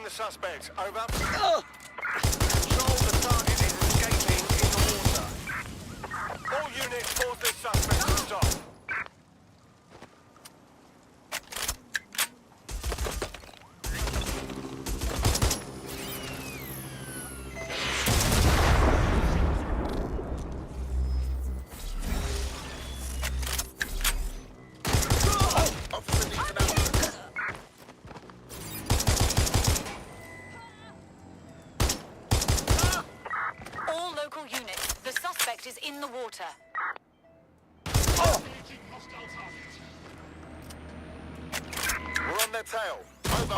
the suspect. Over. Control, the target is escaping in the water. All units force this suspect to stop. Units, the suspect is in the water. We're on their tail. Over.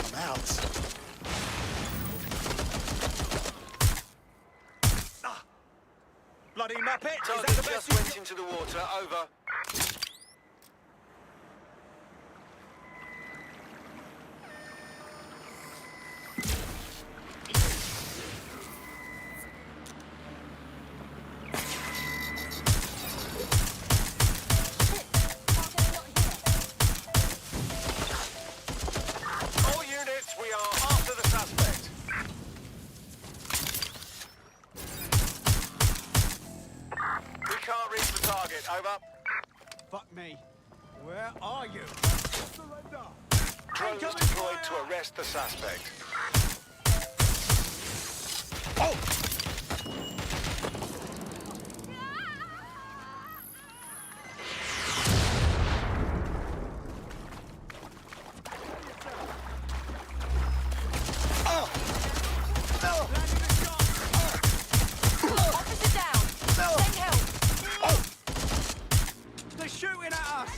I'm out. Bloody muppet! Target just went into the water. Over. All units, we are after the suspect. We can't reach the target. Over. Fuck me. Where are you? Surrender. Drones deployed to arrest the suspect. Oh! Officer down. Send help. They're shooting at us!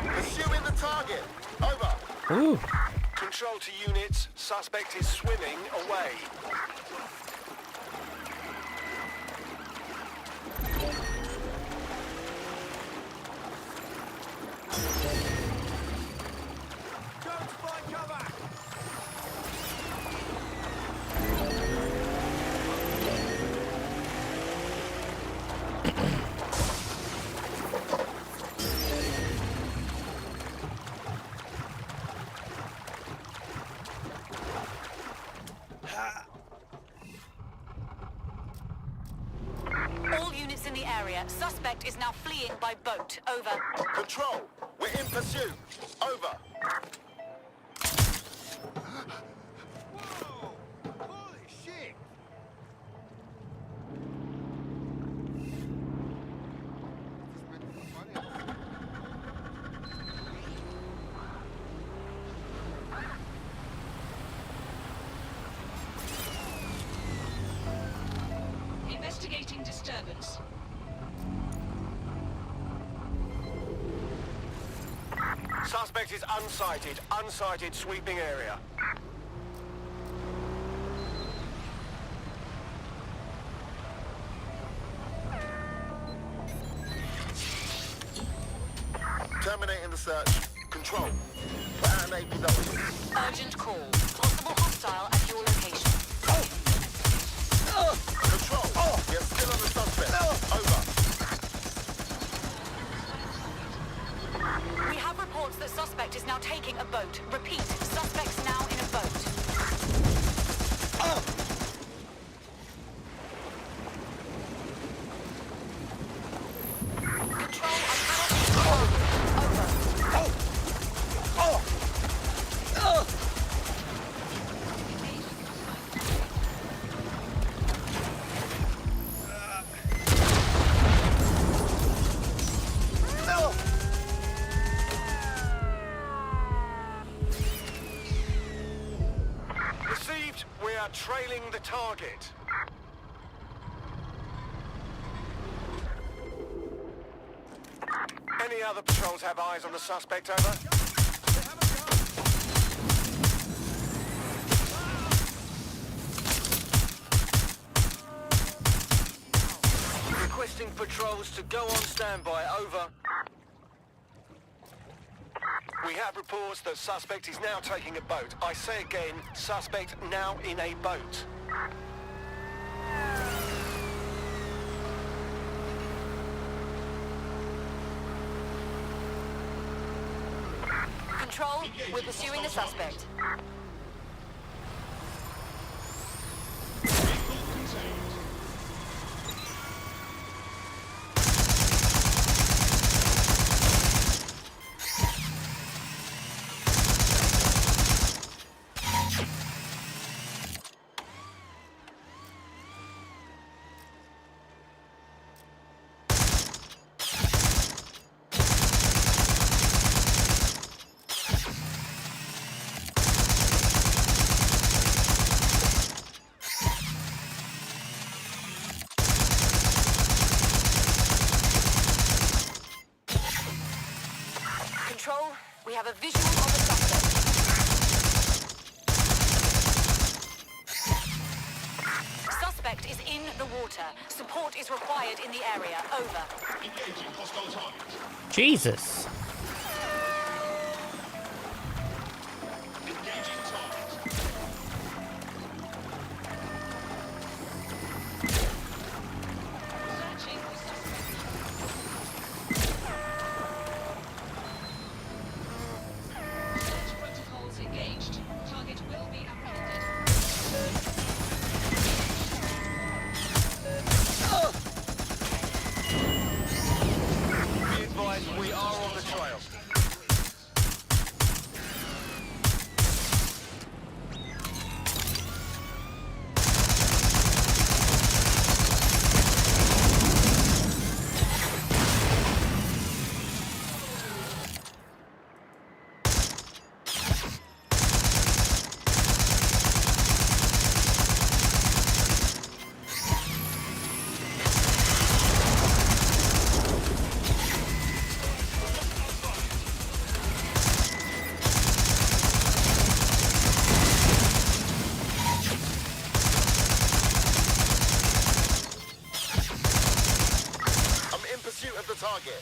Pursuing the target. Over. Ooh. Control to units. Suspect is swimming away. Go to find cover! All units in the area. Suspect is now fleeing by boat. Over. Control. We're in pursuit. Over. Whoa! Holy shit! Investigating disturbance. Suspect is unsighted. Unsighted sweeping area. Terminating the search. Control. Put out an APW. Urgent call. Possible hostile at your location. Control. We're still on the suspect. Over. We have reports that suspect is now taking a boat. Repeat, suspect's now in a boat. Control, I cannot reach the target. Over. Received. We are trailing the target. Any other patrols have eyes on the suspect? Over. Requesting patrols to go on standby. Over. We have reports that suspect is now taking a boat. I say again, suspect now in a boat. Control, we're pursuing the suspect. Control, we have a visual of the suspect. Suspect is in the water. Support is required in the area. Over. Engaging hostile target. Jesus. Engaging target. Searching for suspect. Search protocols engaged. Target will be apprehended. Be advised, we are on the trail. Of the target.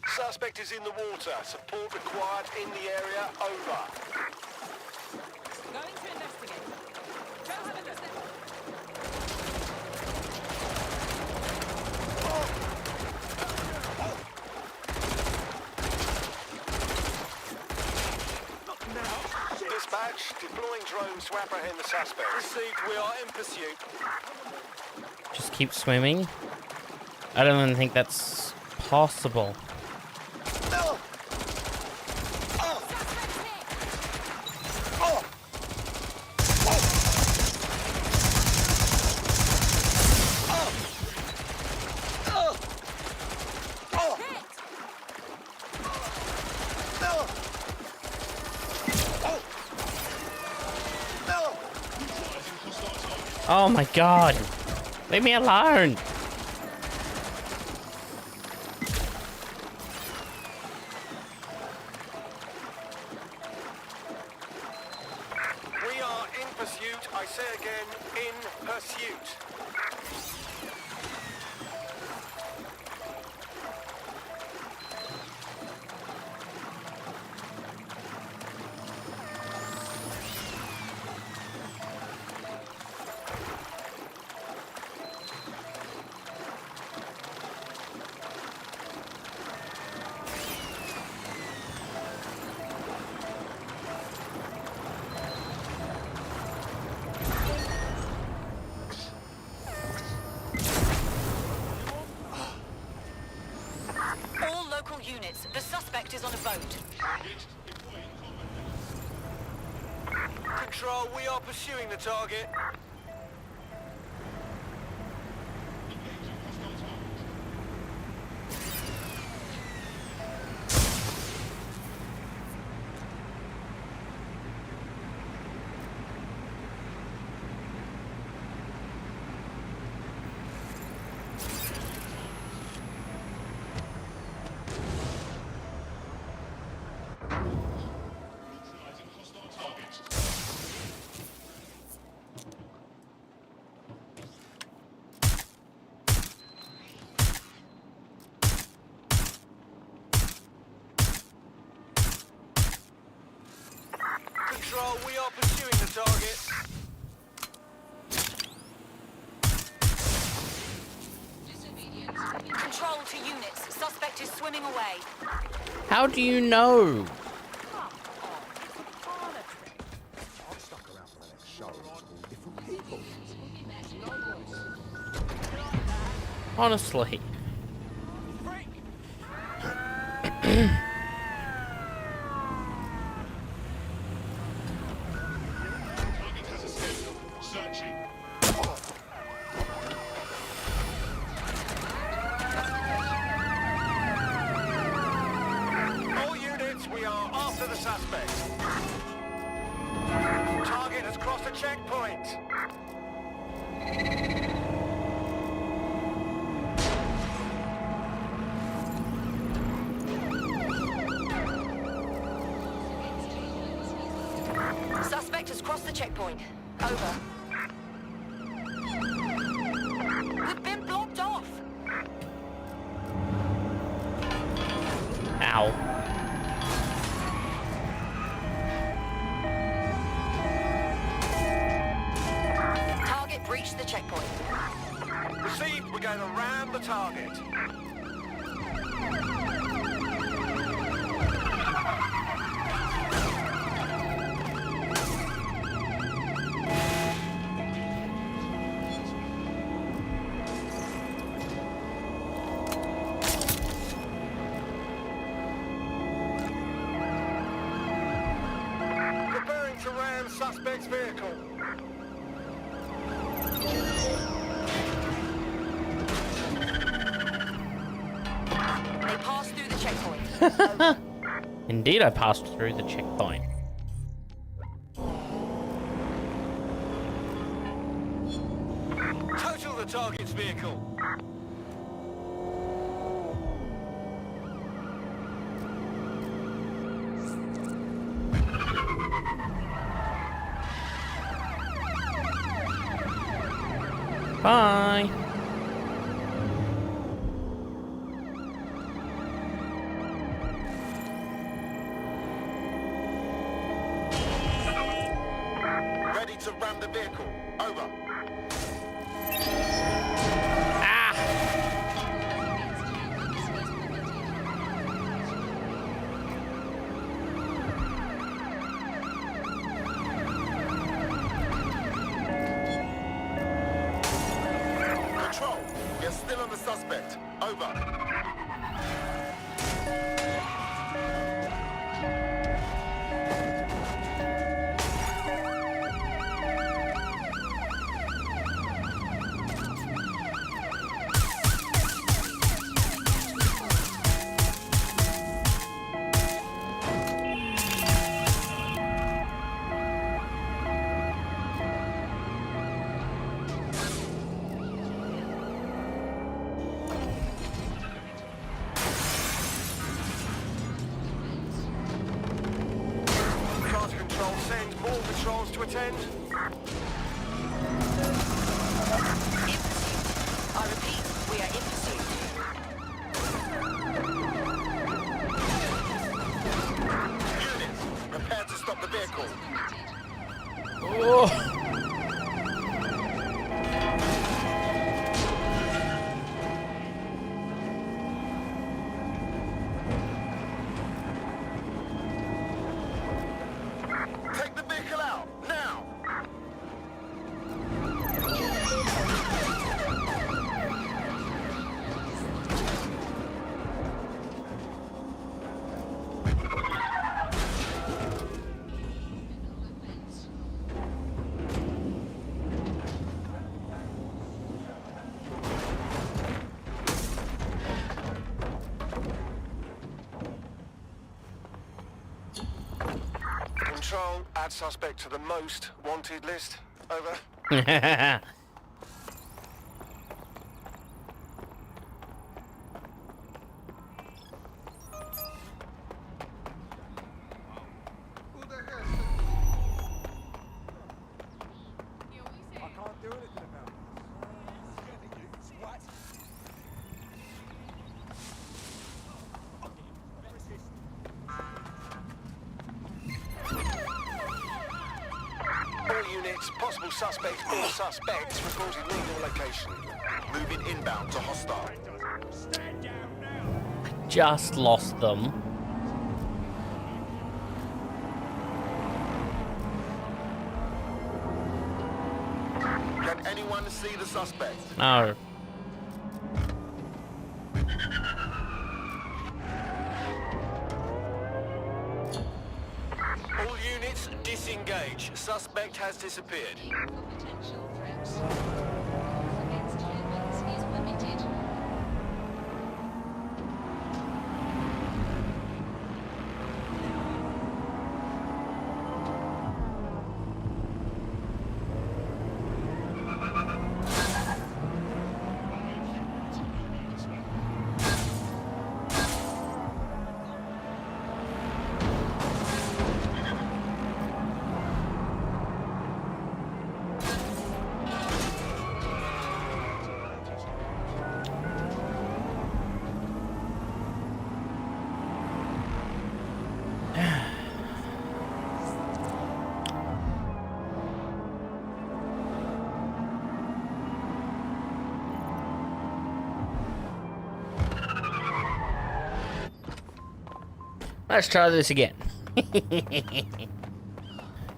Suspect is in the water. Support required in the area. Over. Going to investigate. Go have a listen. Dispatch, deploying drones to apprehend the suspect. Received, we are in pursuit. Just keep swimming. I don't even think that's possible. Oh my god! Leave me alone! We are in pursuit. I say again, in pursuit. All local units, the suspect is on a boat. Control, we are pursuing the target. target. Disobedience. Control to units. Suspect is swimming away. How do you know? Honestly. All units, we are after the suspect. Target has crossed a checkpoint. Suspect has crossed the checkpoint. Over. We've been blocked off. Ow. Target breached the checkpoint. Received, we're going to ram the target. Preparing to ram suspect's vehicle. They passed through the checkpoint. Over. Indeed, I passed through the checkpoint. Total the target's vehicle. Bye. Ready to ram the vehicle. Over. Ah! Control, we are still on the suspect. Over. Cars control, send more patrols to attend. In pursuit. I repeat, we are in pursuit. Units, prepare to stop the vehicle. Oh. Take the vehicle out, now! Control, add suspect to the most wanted list. Over. I can't do anything about it. You swat. units. Possible suspects or suspects reported legal location. Moving inbound to hostile. Just lost them. Can anyone see the suspect? No. All units disengage. Suspect has disappeared. For potential threats. Force against humans is limited. Let's try this again.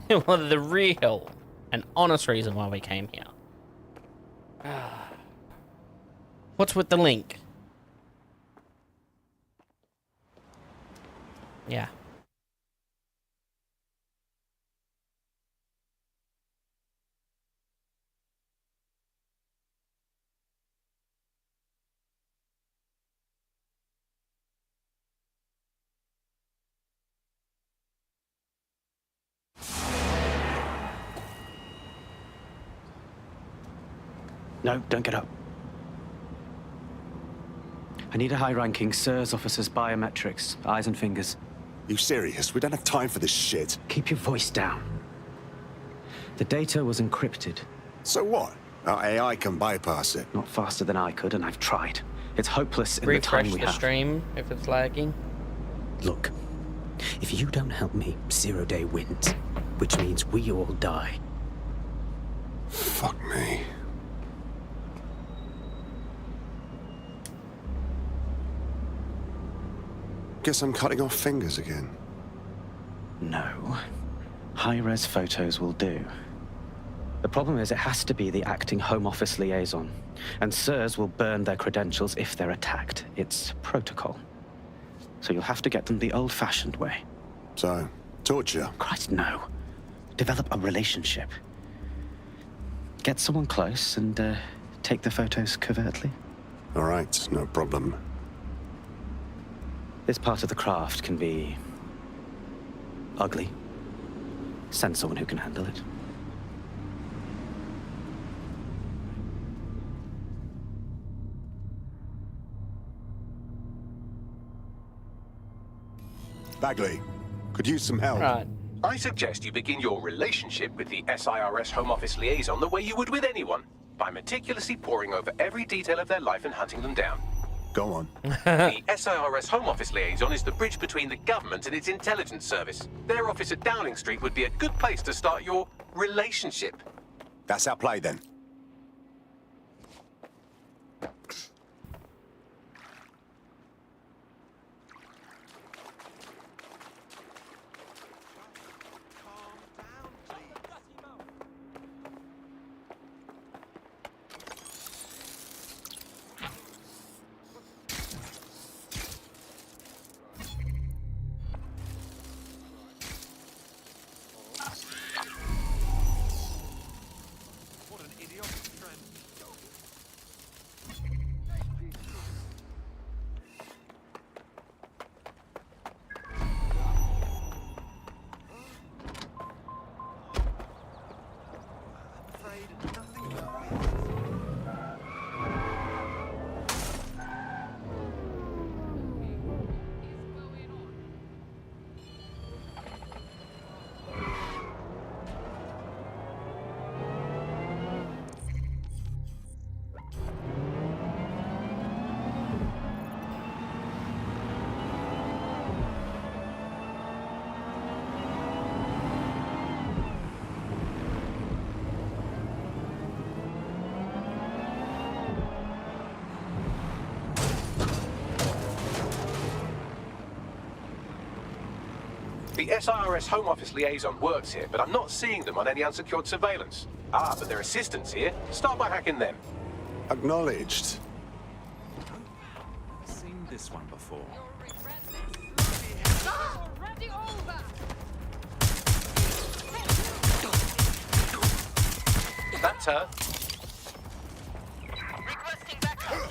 Well, the real and honest reason why we came here. What's with the link? Yeah. No, don't get up. I need a high-ranking SIRS officer's biometrics, eyes and fingers. You serious? We don't have time for this shit. Keep your voice down. The data was encrypted. So what? Our AI can bypass it. Not faster than I could, and I've tried. It's hopeless in the Refresh time we the have. stream if it's lagging. Look, if you don't help me, 0 Day wins, which means we all die. Fuck me. Guess I'm cutting off fingers again. No. High-res photos will do. The problem is it has to be the acting Home Office liaison, and SIRS will burn their credentials if they're attacked. It's protocol. So you'll have to get them the old-fashioned way. So, torture. Christ, no. Develop a relationship. Get someone close and take the photos covertly. All right, no problem. This part of the craft can be ugly. Send someone who can handle it. Bagley, could use some help. Right. I suggest you begin your relationship with the SIRS Home Office liaison the way you would with anyone, by meticulously poring over every detail of their life and hunting them down. Go on. The SIRS Home Office liaison is the bridge between the government and its intelligence service. Their office at Downing Street would be a good place to start your relationship. That's our play then. What an idiot. The SIRS Home Office liaison works here, but I'm not seeing them on any unsecured surveillance. Ah, but their assistants here. Start by hacking them. Acknowledged. I've seen this one before. Already over! That's her. Requesting backup.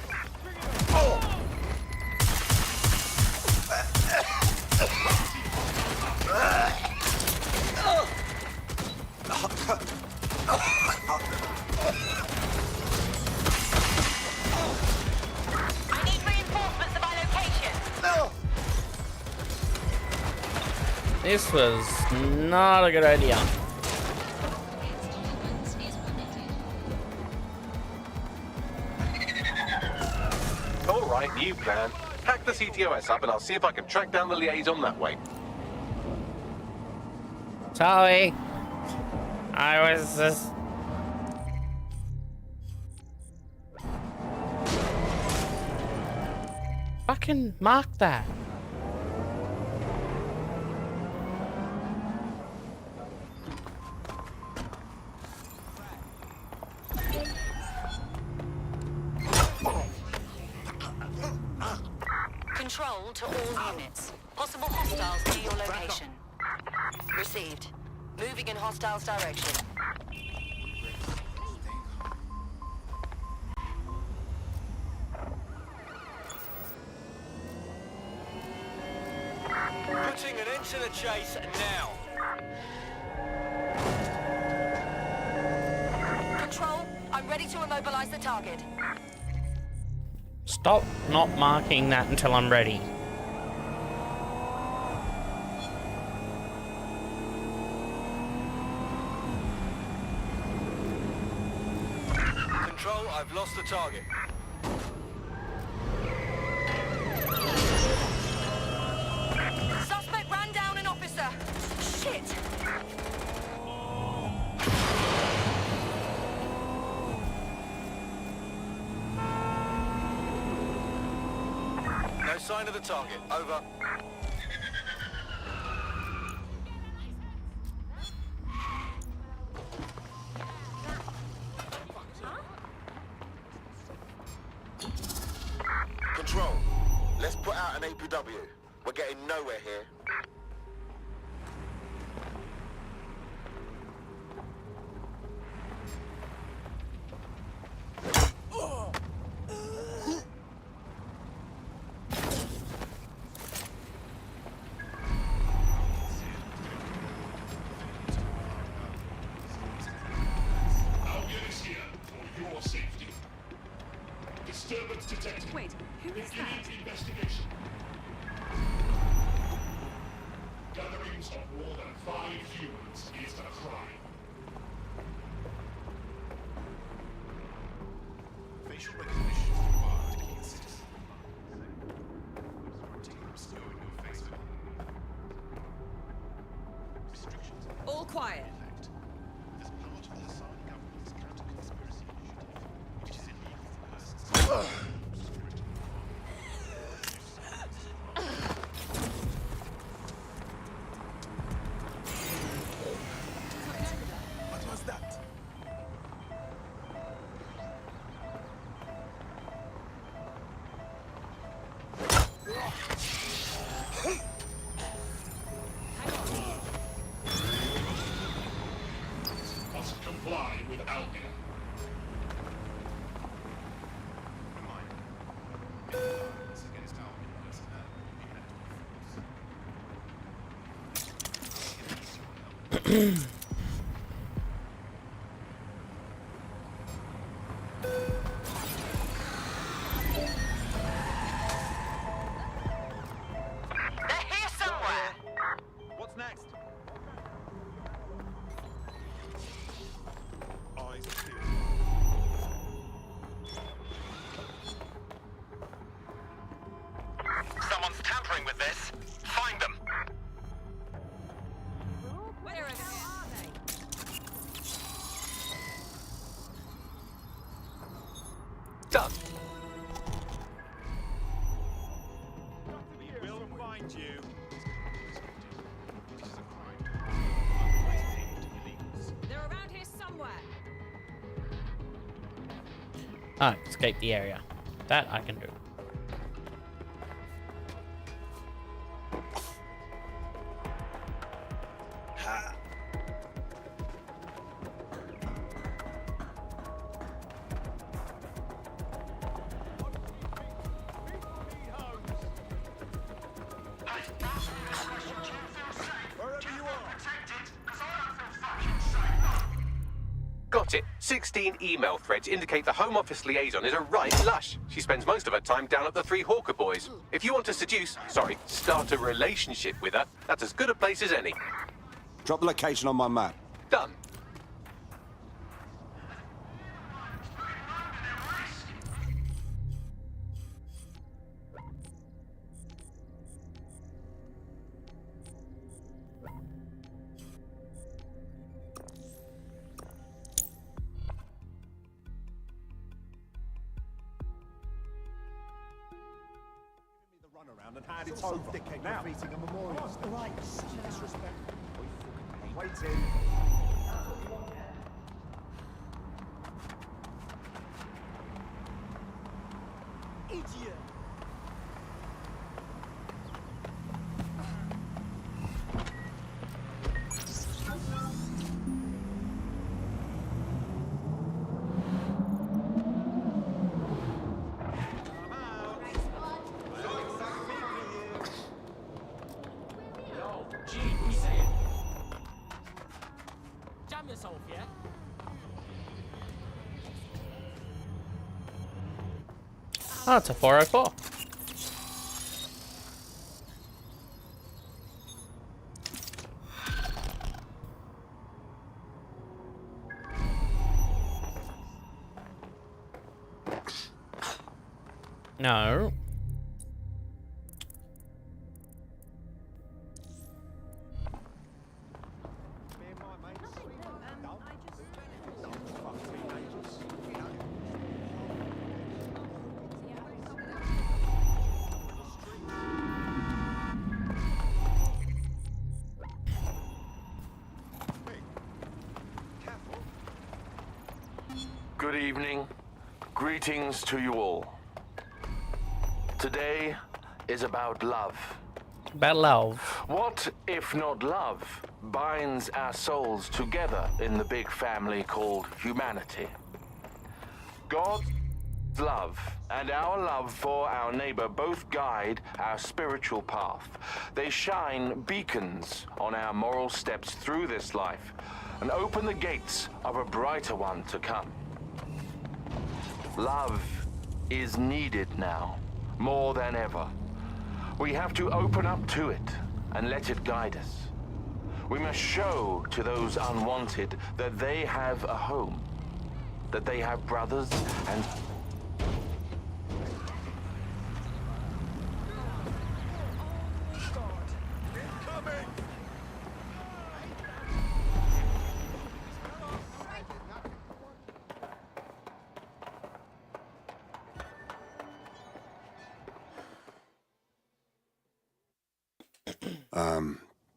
I need reinforcements to my location. This was not a good idea. Disturbance is permitted. All right, new plan. Hack the CTOS up and I'll see if I can track down the liaison that way. Sorry. I was just... Fucking mark that. Control to all units. Possible hostiles near your location. Received. Moving in hostiles direction. Putting an end to the chase now. Control, I'm ready to immobilize the target. Stop not marking that until I'm ready. Control, I've lost the target. Suspect ran down an officer. Shit! No sign of the target. Over. Control, let's put out an APW. We're getting nowhere here. Our units here for your safety. Disturbance detected. Wait, who is that? Beginning investigation. Gatherings of more than 5 humans is a crime. Facial recognition is required to keep the citizen. Teams go in your face. Restrictions All quiet. effect. As part of the Assad government's counter-conspiracy initiative, it is illegal for persons What was that? must comply with Albion. Against Albion personnel will be met with force. They're here somewhere. What's next? Eyes clear. Someone's tampering with this. Find them. Where the hell are they? Done. We'll find you. Ah, escape the area. That I can do. Got it. 16 email threads indicate the Home Office liaison is a right lush. She spends most of her time down at the Three Hawker Boys. If you want to start a relationship with her, that's as good a place as any. Drop the location on my map. Done. Around and had its own dickhead now. Graffitiing a memorial. Right, disrespect. Waiting. Idiot. Oh, it's a 404. No. Good evening. Greetings to you all. Today is about love. About love. What, if not love, binds our souls together in the big family called humanity? God's love and our love for our neighbor both guide our spiritual path. They shine beacons on our moral steps through this life and open the gates of a brighter one to come. Love is needed now, more than ever. We have to open up to it and let it guide us. We must show to those unwanted that they have a home, that they have brothers and...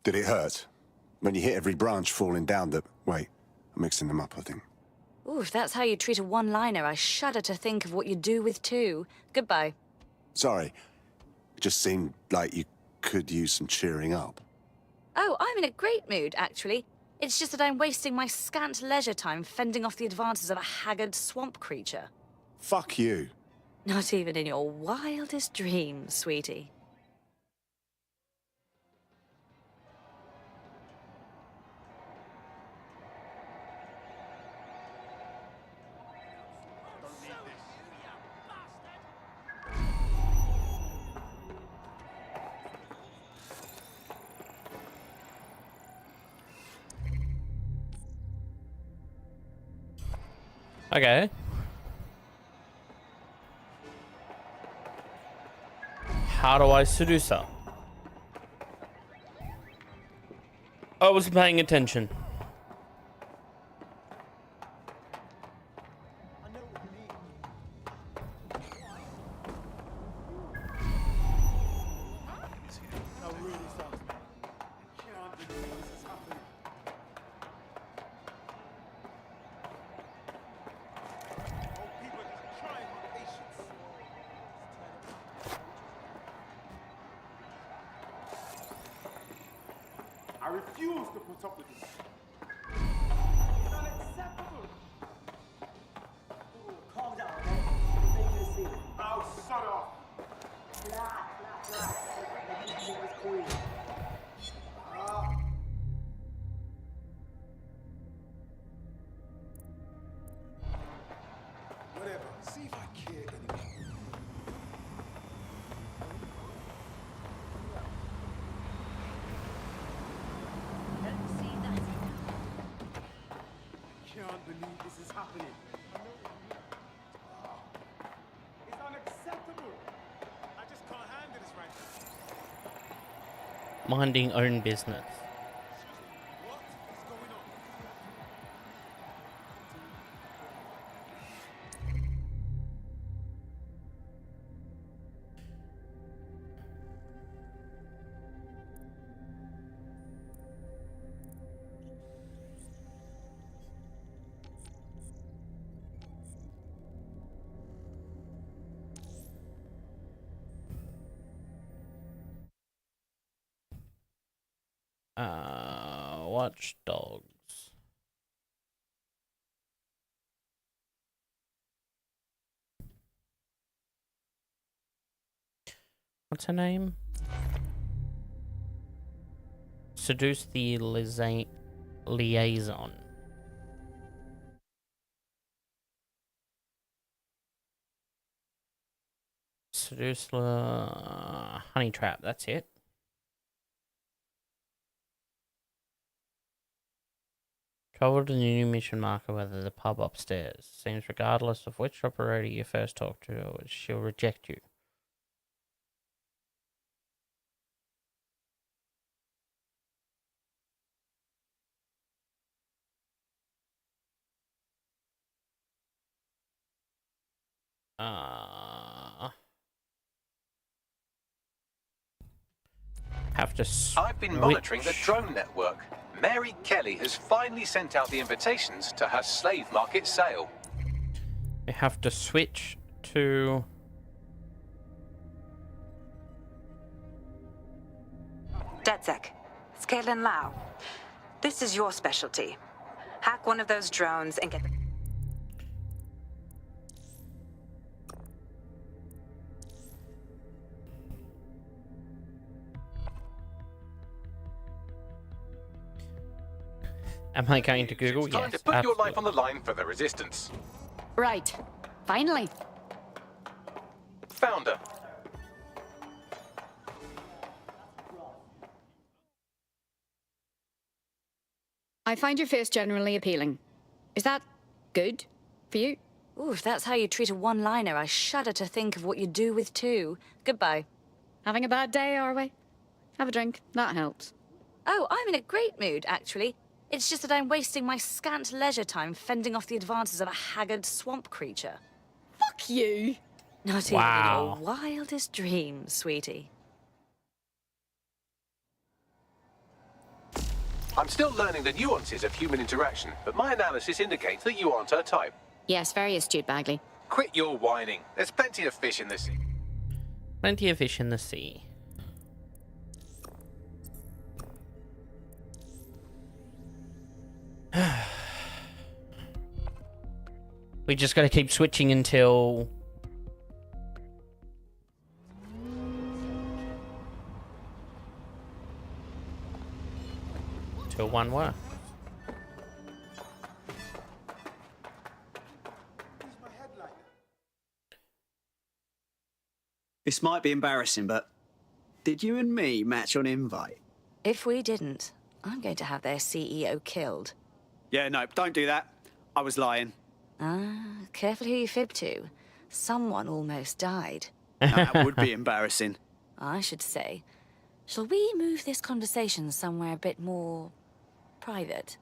Did it hurt? When you hit every branch falling down that... Wait, I'm mixing them up, I think. Ooh, if that's how you treat a one-liner, I shudder to think of what you do with two. Goodbye. Sorry. It just seemed like you could use some cheering up. Oh, I'm in a great mood, actually. It's just that I'm wasting my scant leisure time fending off the advances of a haggard swamp creature. Fuck you. Not even in your wildest dreams, sweetie. Okay. How do I seduce her? I wasn't paying attention. refuse to put up with this. It's unacceptable. Calm down, okay? Make you a scene. Oh, shut up. Whatever. See if I care anymore. Can't believe this is happening. It's unacceptable. I just can't handle this right now. Minding own business. What is going on? Watch Dogs. What's her name? Seduce the liaison. Seduce the honey trap. That's it. Travel to the new mission marker, whether the pub upstairs. Seems regardless of which operator you first talk to, she'll reject you. Have to I've been monitoring the drone network. Mary Kelly has finally sent out the invitations to her slave market sale. We have to switch to... DedSec, it's Caitlin Lau. This is your specialty. Hack one of those drones and get the... Am I going to Google? It's time Yes. to put your absolutely. life on the line for the resistance. Right. Finally. Founder. I find your face generally appealing. Is that good for you? Ooh, if that's how you treat a one-liner, I shudder to think of what you do with two. Goodbye. Having a bad day, are we? Have a drink. That helps. Oh, I'm in a great mood, actually. It's just that I'm wasting my scant leisure time fending off the advances of a haggard swamp creature. Fuck you! Not Wow. even your wildest dreams, sweetie. I'm still learning the nuances of human interaction, but my analysis indicates that you aren't her type. Yes, very astute, Bagley. Quit your whining. There's plenty of fish in the sea. Plenty of fish in the sea. We just got to keep switching until... till one works. This might be embarrassing, but did you and me match on invite? If we didn't, I'm going to have their CEO killed. Yeah, no, don't do that. I was lying. Careful who you fib to. Someone almost died. Now, that would be embarrassing. I should say. Shall we move this conversation somewhere a bit more private?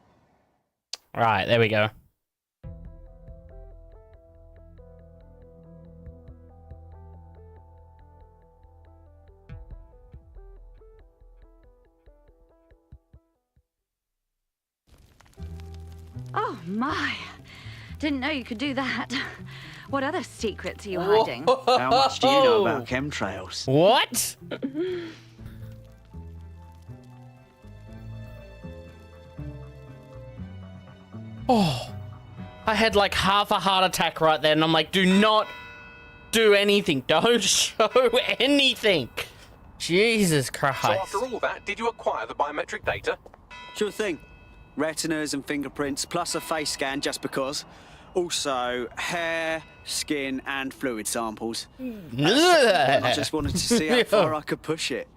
Right, there we go. Oh, my. Didn't know you could do that. What other secrets are you hiding? How much do you know about chemtrails? What? Oh, I had like half a heart attack right there, and I'm like, do not do anything. Don't show anything. Jesus Christ. So after all that, did you acquire the biometric data? Sure thing. Retinas and fingerprints, plus a face scan just because. Also, hair, skin, and fluid samples. I just wanted to see how far I could push it.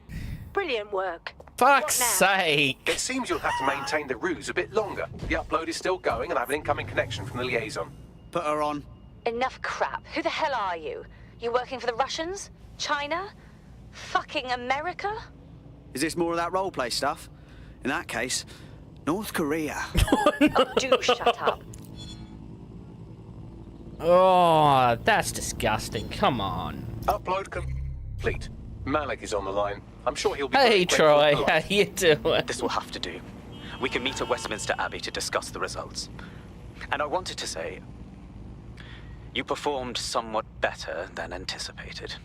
Brilliant work. Fuck's sake. It seems you'll have to maintain the ruse a bit longer. The upload is still going, and I have an incoming connection from the liaison. Put her on. Enough crap. Who the hell are you? You working for the Russians? China? Fucking America? Is this more of that roleplay stuff? In that case, North Korea. Oh, do shut up. Oh, that's disgusting. Come on. Upload complete. Malik is on the line. I'm sure he'll be... Hey, Troy. How you doing? This will have to do. We can meet at Westminster Abbey to discuss the results. And I wanted to say, you performed somewhat better than anticipated.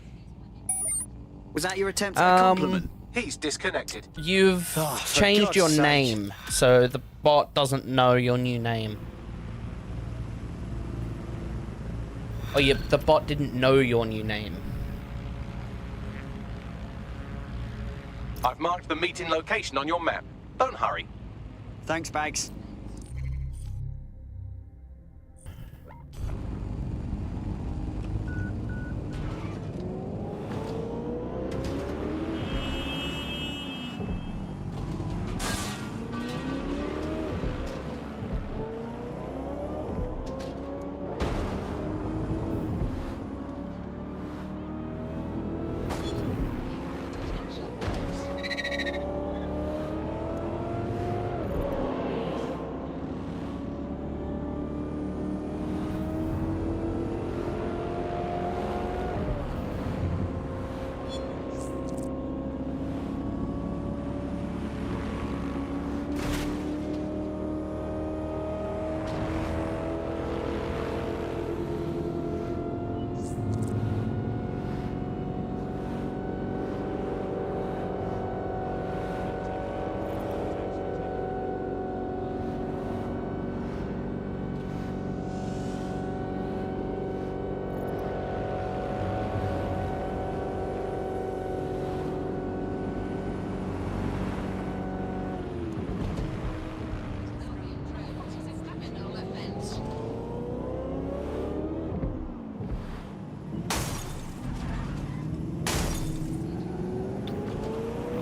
Was that your attempt at a compliment? He's disconnected. You've changed your name, so the bot doesn't know your new name. Oh, yeah, the bot didn't know your new name. I've marked the meeting location on your map. Don't hurry. Thanks, Bags.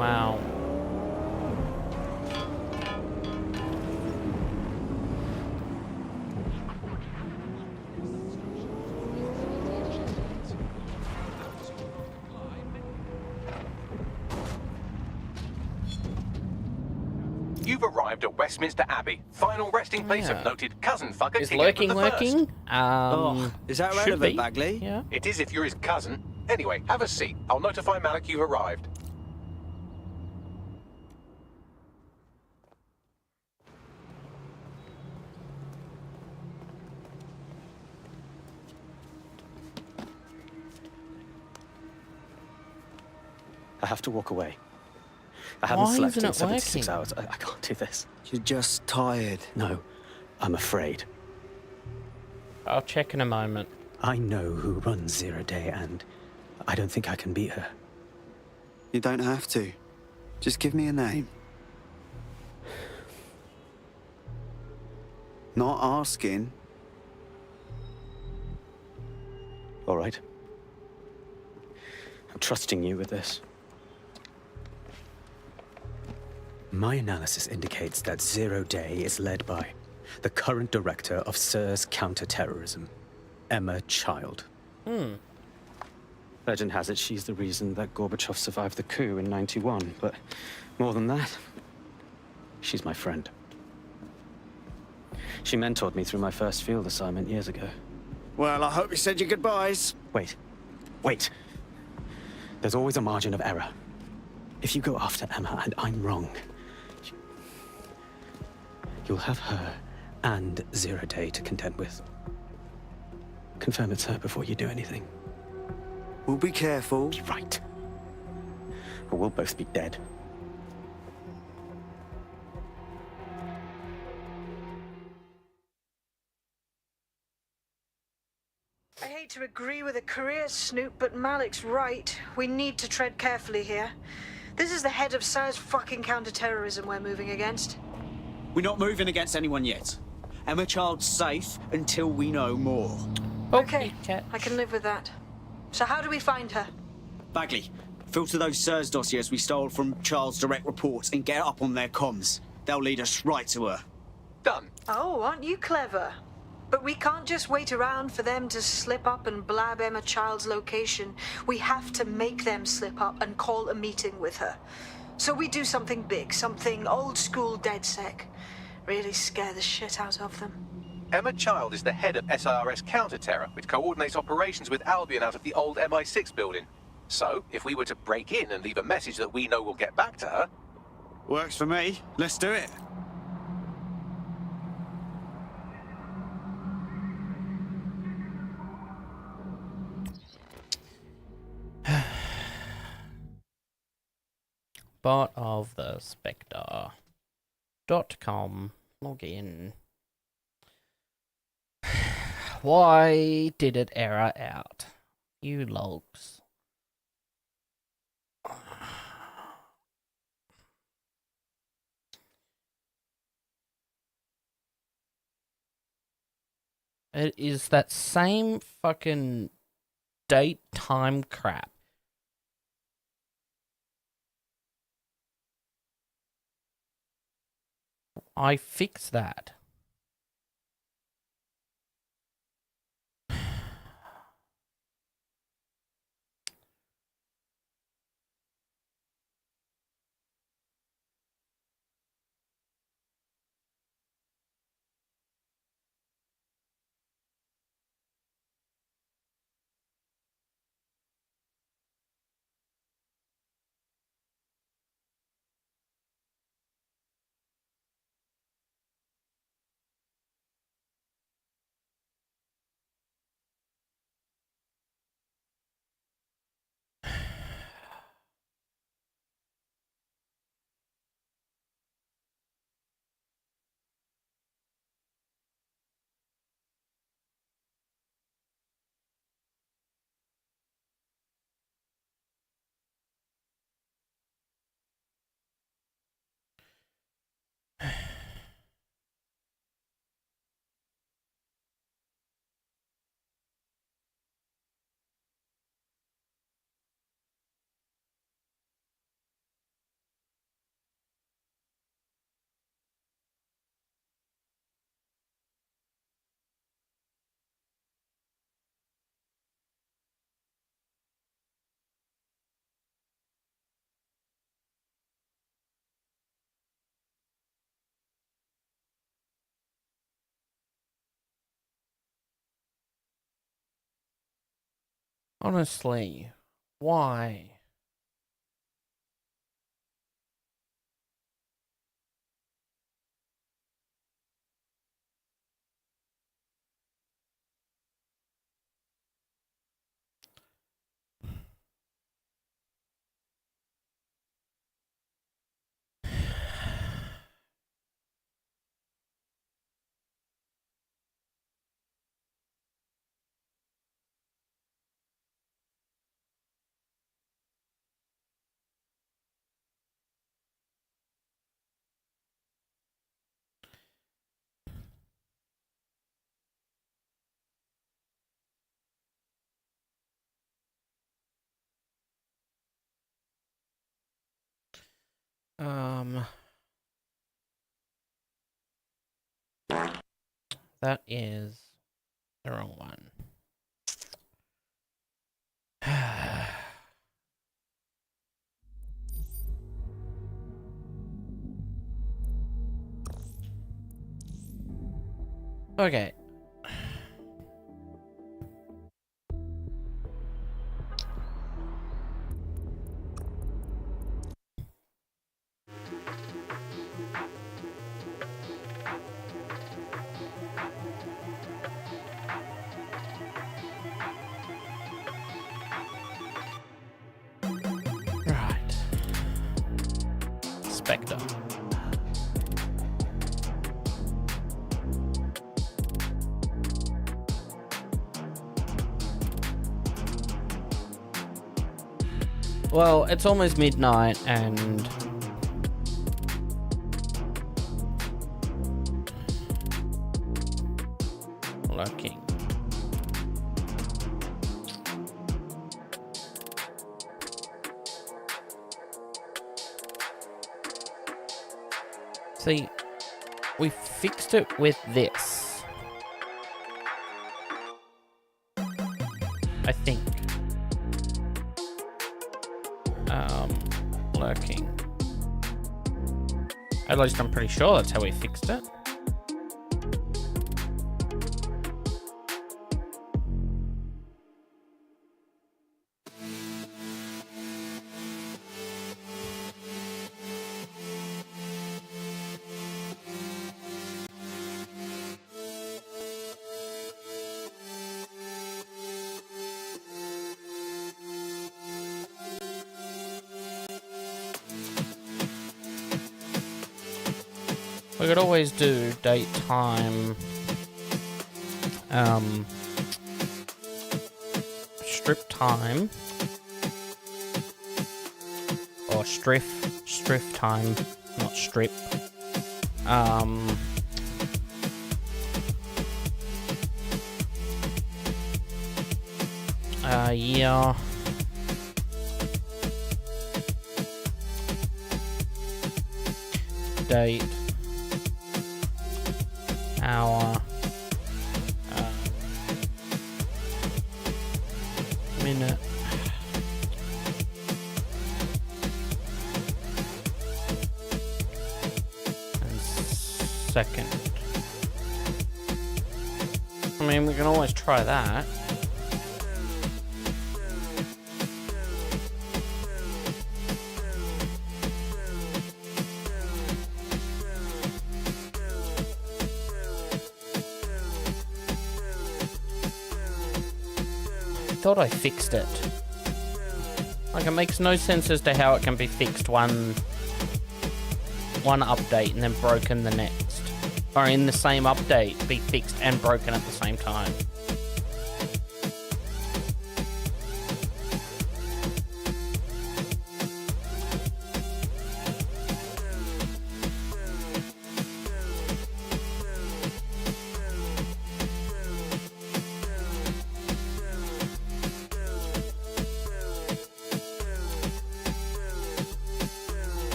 Wow. You've arrived at Westminster Abbey. Final resting place of noted cousin fucker Is King Edward lurking the First. working? Is that should relevant, be. Bagley? Yeah. It is if you're his cousin. Anyway, have a seat. I'll notify Malik you've arrived. I have to walk away. I haven't Why slept isn't in it 76 working? hours. I can't do this. You're just tired. No, I'm afraid. I'll check in a moment. I know who runs Zero Day, and I don't think I can beat her. You don't have to. Just give me a name. Not asking. All right. I'm trusting you with this. My analysis indicates that Zero Day is led by the current director of SIRS counterterrorism, Emma Child. Legend has it she's the reason that Gorbachev survived the coup in '91, but more than that, she's my friend. She mentored me through my first field assignment years ago. Well, I hope you said your goodbyes. Wait. There's always a margin of error. If you go after Emma and I'm wrong, you'll have her and Zero Day to contend with. Confirm it's her before you do anything. We'll be careful. You're right. Or we'll both be dead. agree with a career snoop, but Malik's right. We need to tread carefully here. This is the head of SIR's fucking counter-terrorism we're moving against. We're not moving against anyone yet. Emma Child's safe until we know more. Okay, I can live with that. So how do we find her? Bagley, filter those SIRS dossiers we stole from Child's direct reports and get up on their comms. They'll lead us right to her. Done. Oh, aren't you clever? But we can't just wait around for them to slip up and blab Emma Child's location. We have to make them slip up and call a meeting with her. So we do something big, something old school DedSec. Really scare the shit out of them. Emma Child is the head of SIRS Counter-Terror, which coordinates operations with Albion out of the old MI6 building. So, if we were to break in and leave a message that we know will get back to her... Works for me. Let's do it. Bot of the Spectre.com. Log in. Why did it error out? You logs. It is that same fucking date time crap. I fixed that. Honestly, why? That is the wrong one. Okay. Right. Spectre. Well, it's almost midnight and lurking. See, we fixed it with this. I think. Lurking. At least I'm pretty sure that's how we fixed it. We could always do date, time, strip time, or striff time, not strip. Yeah. Date. Hour. Minute. And second. I mean, we can always try that. I thought I fixed it. Like, it makes no sense as to how it can be fixed one update and then broken the next. Or in the same update, be fixed and broken at the same time.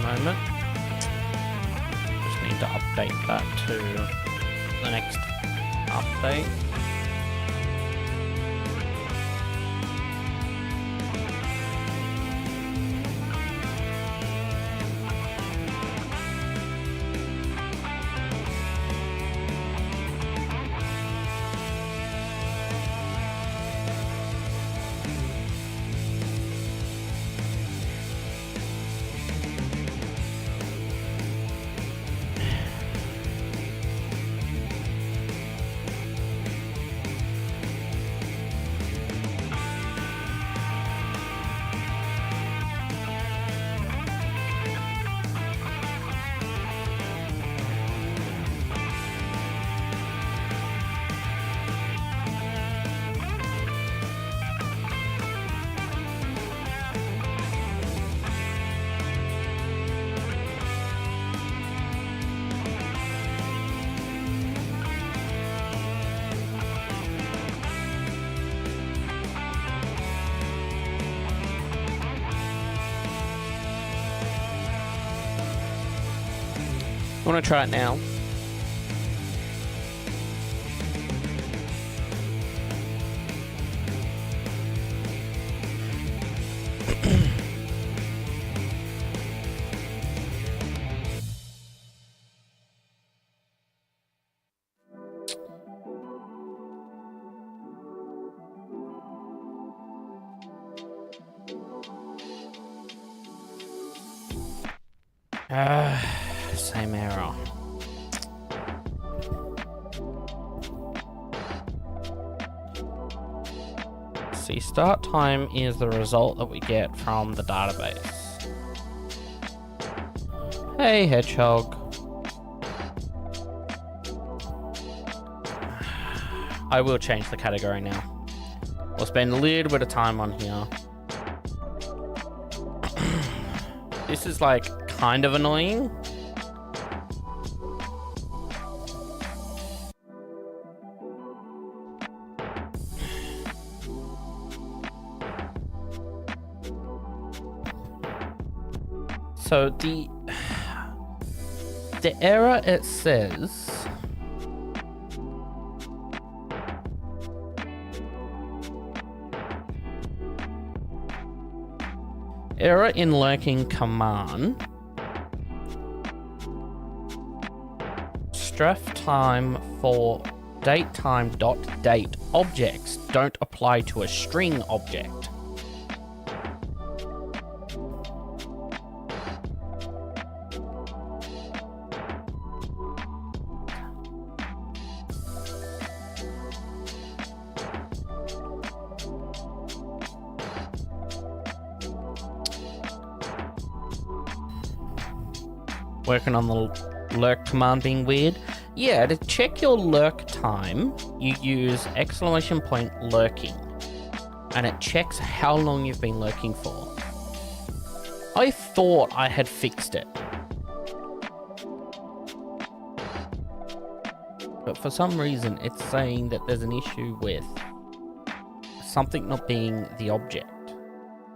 Moment. Just need to update that to the next update. I want to try it now. same error. See, start time is the result that we get from the database. Hey, hedgehog. I will change the category now. We'll spend a little bit of time on here. This is like kind of annoying. So the error, it says error in lurking command. Stref time for datetime.date objects don't apply to a string object. Working on the lurk command being weird. Yeah, to check your lurk time, you use !lurking, and it checks how long you've been lurking for. I thought I had fixed it, but for some reason it's saying that there's an issue with something not being the object.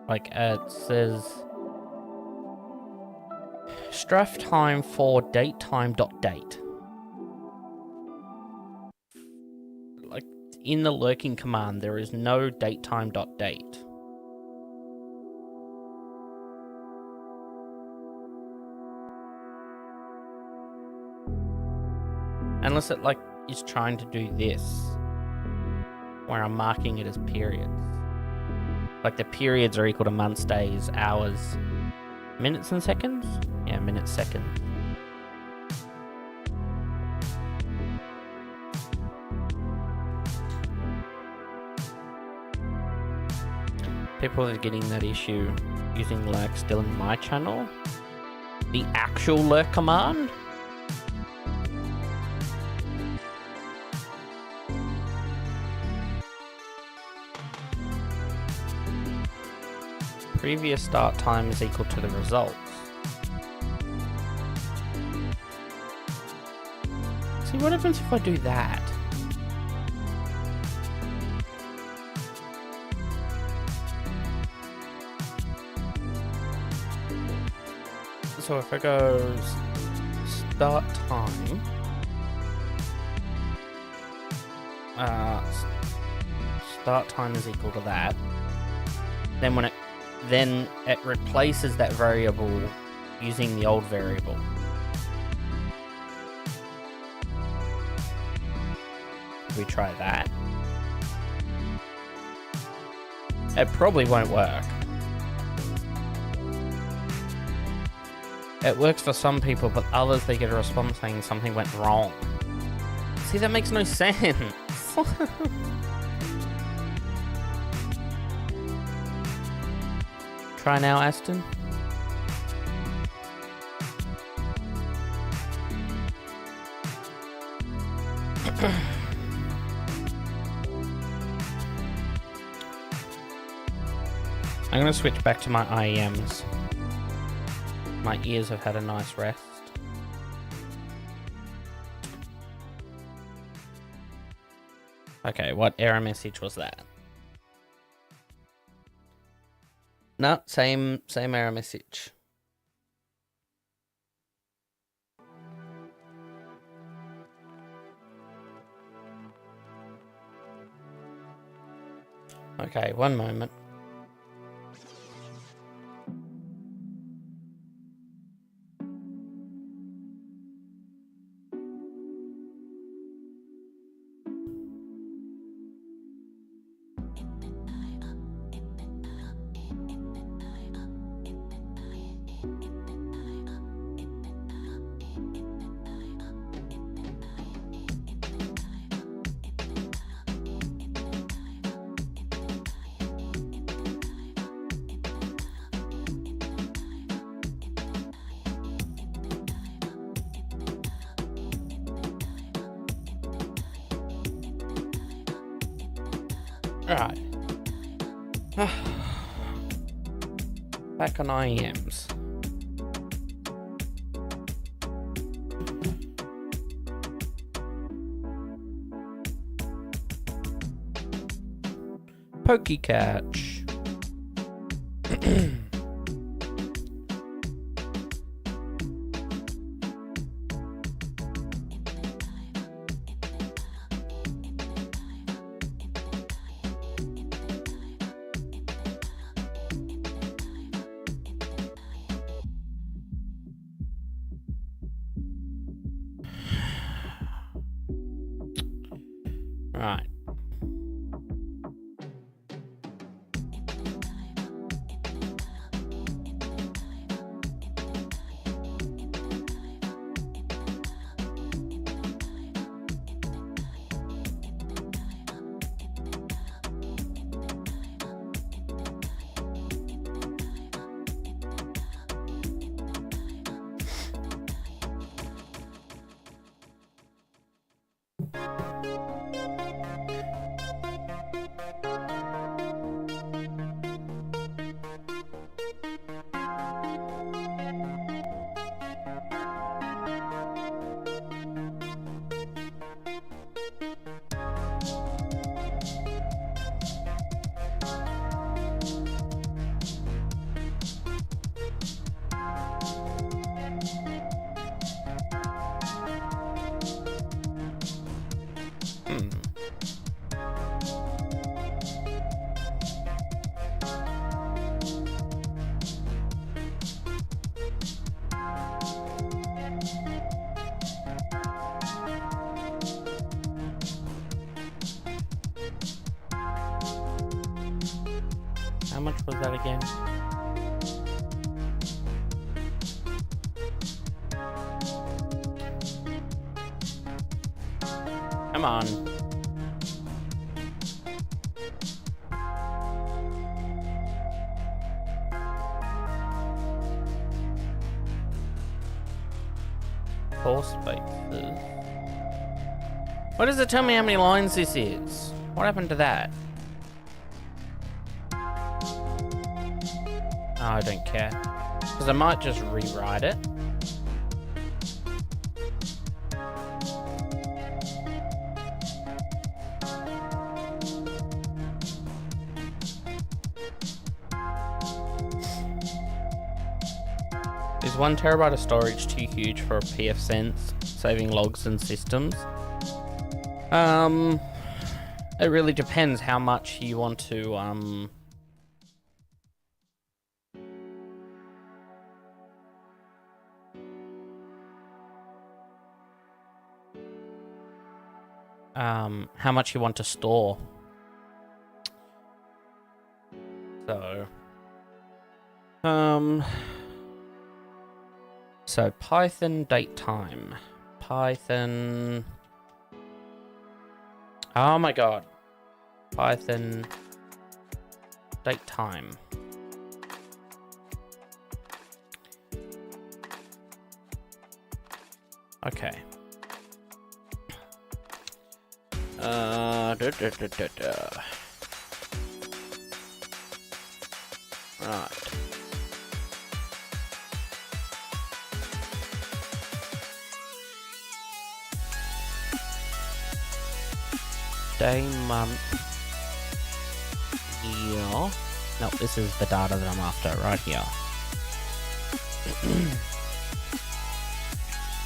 Like it says stref time for datetime.date. Like in the lurking command, there is no datetime.date. Unless it like is trying to do this, where I'm marking it as periods. Like the periods are equal to months, days, hours, minutes and seconds? Yeah, minutes, seconds. People are getting that issue using lurk still in my channel. The actual lurk command. Previous start time is equal to the results. See, what happens if I do that? So if I go start time, start time is equal to that. Then it replaces that variable using the old variable. We try that. It probably won't work. It works for some people, but others they get a response saying something went wrong. See, that makes no sense. Try now, Aston. I'm going to switch back to my IEMs. My ears have had a nice rest. Okay, what error message was that? No, same error message. Okay, one moment. Right. Back on IEMs. Pokey catch. Right. How much was that again? Come on. Four spaces. Why does it tell me how many lines this is? What happened to that? Oh, I don't care. Because I might just rewrite it. Is 1 terabyte of storage too huge for a pfSense, saving logs and systems? It really depends how much you want to, how much you want to store. So, so Python date time. Python. Oh my god. Python date time. Okay. Right. Day, month, year. No, this is the data that I'm after right here.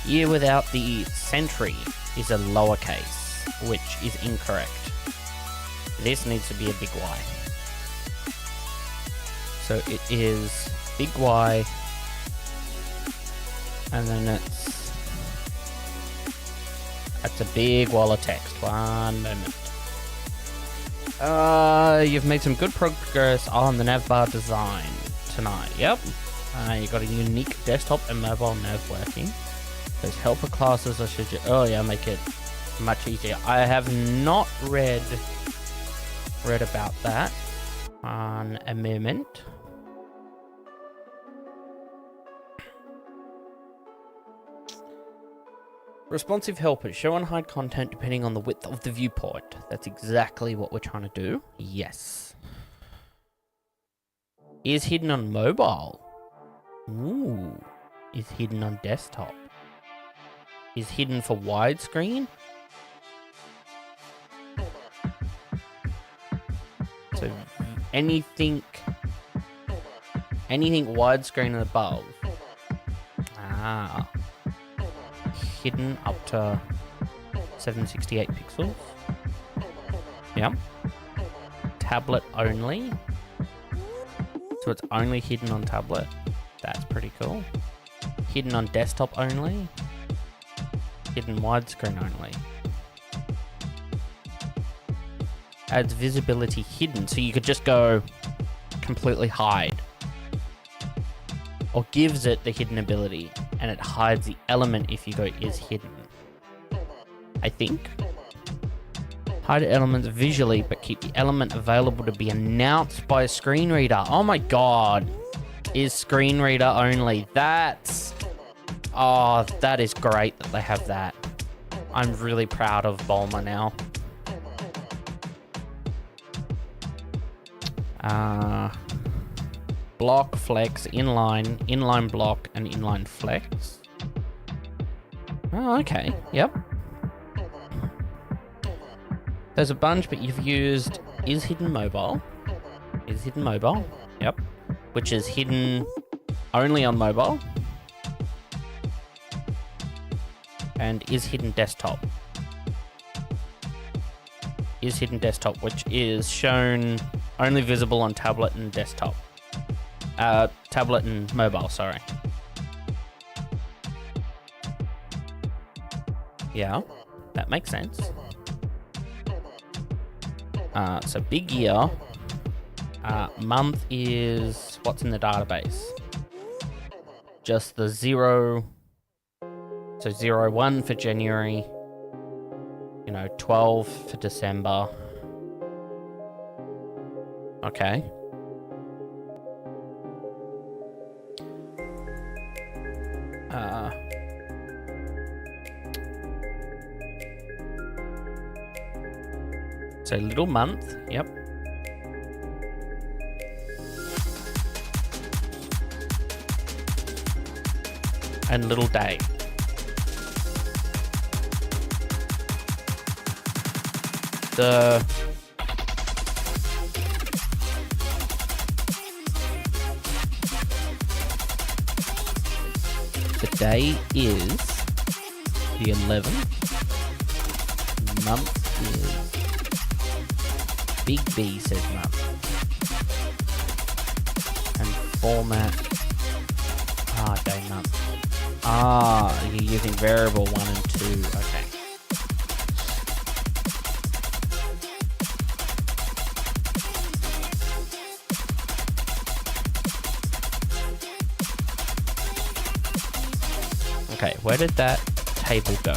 Year without the century is a lowercase, which is incorrect. This needs to be a big Y. So it is big Y, and then that's a big wall of text. One moment. You've made some good progress on the navbar design tonight. Yep. You got a unique desktop and mobile nav working. Those helper classes I should. Oh yeah, make it much easier. I have not read about that. On a moment. Responsive helpers. Show and hide content depending on the width of the viewport. That's exactly what we're trying to do. Yes. Is hidden on mobile. Ooh. Is hidden on desktop. Is hidden for widescreen. So anything widescreen and above. Ah. Hidden up to 768 pixels. Yep. Tablet only. So it's only hidden on tablet. That's pretty cool. Hidden on desktop only. Hidden widescreen only. Adds visibility hidden. So you could just go completely hide. Or gives it the hidden ability. And it hides the element if you go is hidden. I think. Hide elements visually, but keep the element available to be announced by a screen reader. Oh my god. Is screen reader only. That's... Oh, that is great that they have that. I'm really proud of Bulma now. Block, flex, inline block, and inline flex. Oh, okay. Yep. There's a bunch, but you've used is hidden mobile. Is hidden mobile. Yep. Which is hidden only on mobile. And is hidden desktop. Is hidden desktop, which is shown only visible on tablet and desktop. Tablet and mobile, sorry. Yeah, that makes sense. So big year. Month is what's in the database. Just the 0. So 01 for January. 12 for December. Okay. So little month, yep. And little day. The day is the 11th. Month is Big B says month. And format. Day month. You're using variable 1 and 2. Okay. Okay, where did that table go?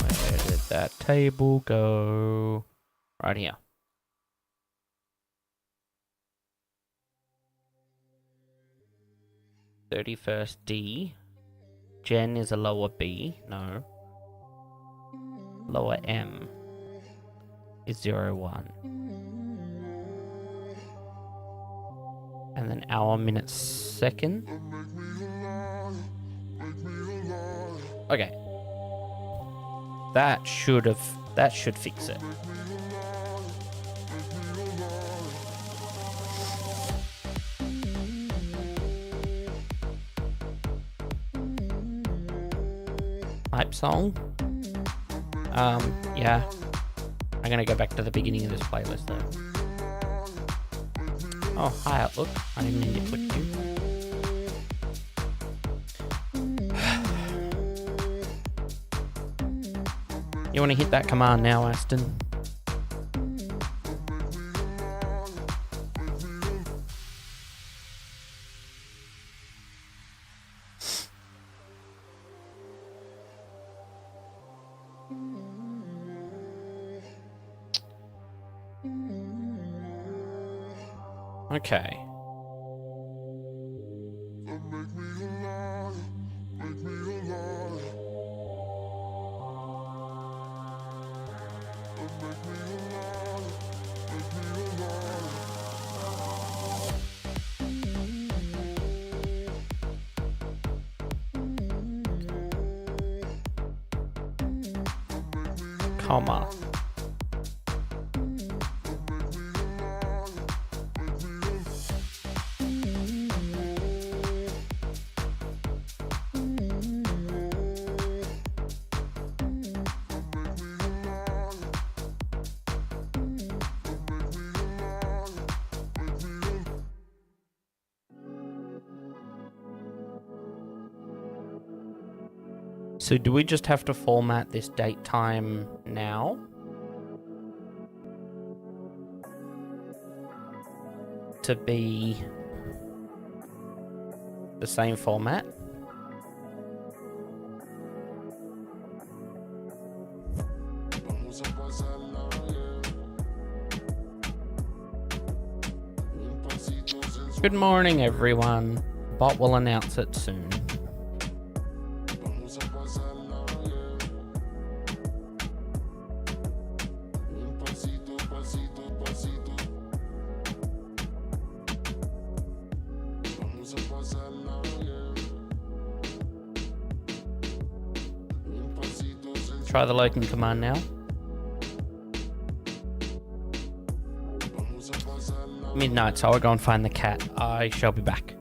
Where did that table go? Right here. .31st D. Jen is a lower B. No. Lower M is 01. And then hour, minutes, second. Okay. That should fix it. Hype song. Yeah. I'm gonna go back to the beginning of this playlist though. Oh, hi Outlook. I didn't mean to click you. You wanna hit that command now, Aston? Okay. Comma. So do we just have to format this date time now? To be the same format? Good morning, everyone. Bot will announce it soon. Try the lurking command now. Midnight, so I'll go and find the cat. I shall be back.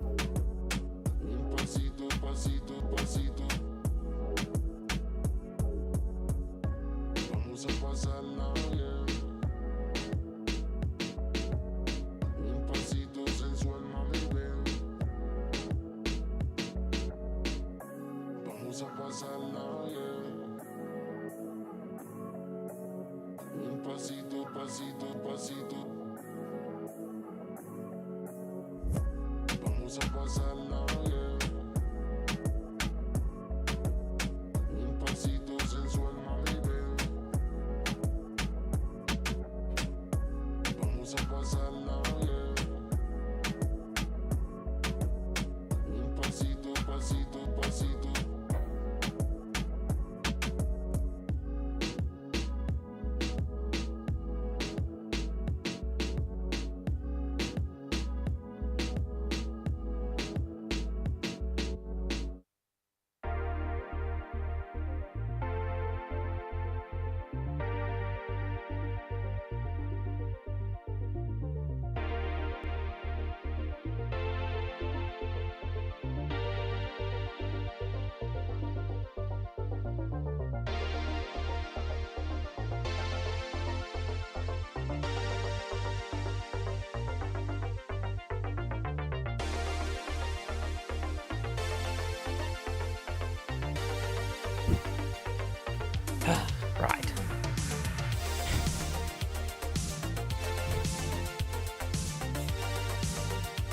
Right.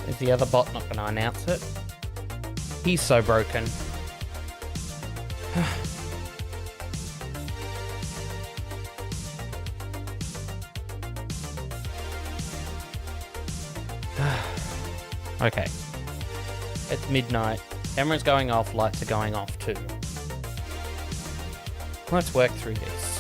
Is the other bot not going to announce it? He's so broken. Okay. It's midnight. Camera's going off, lights are going off too. Let's work through this.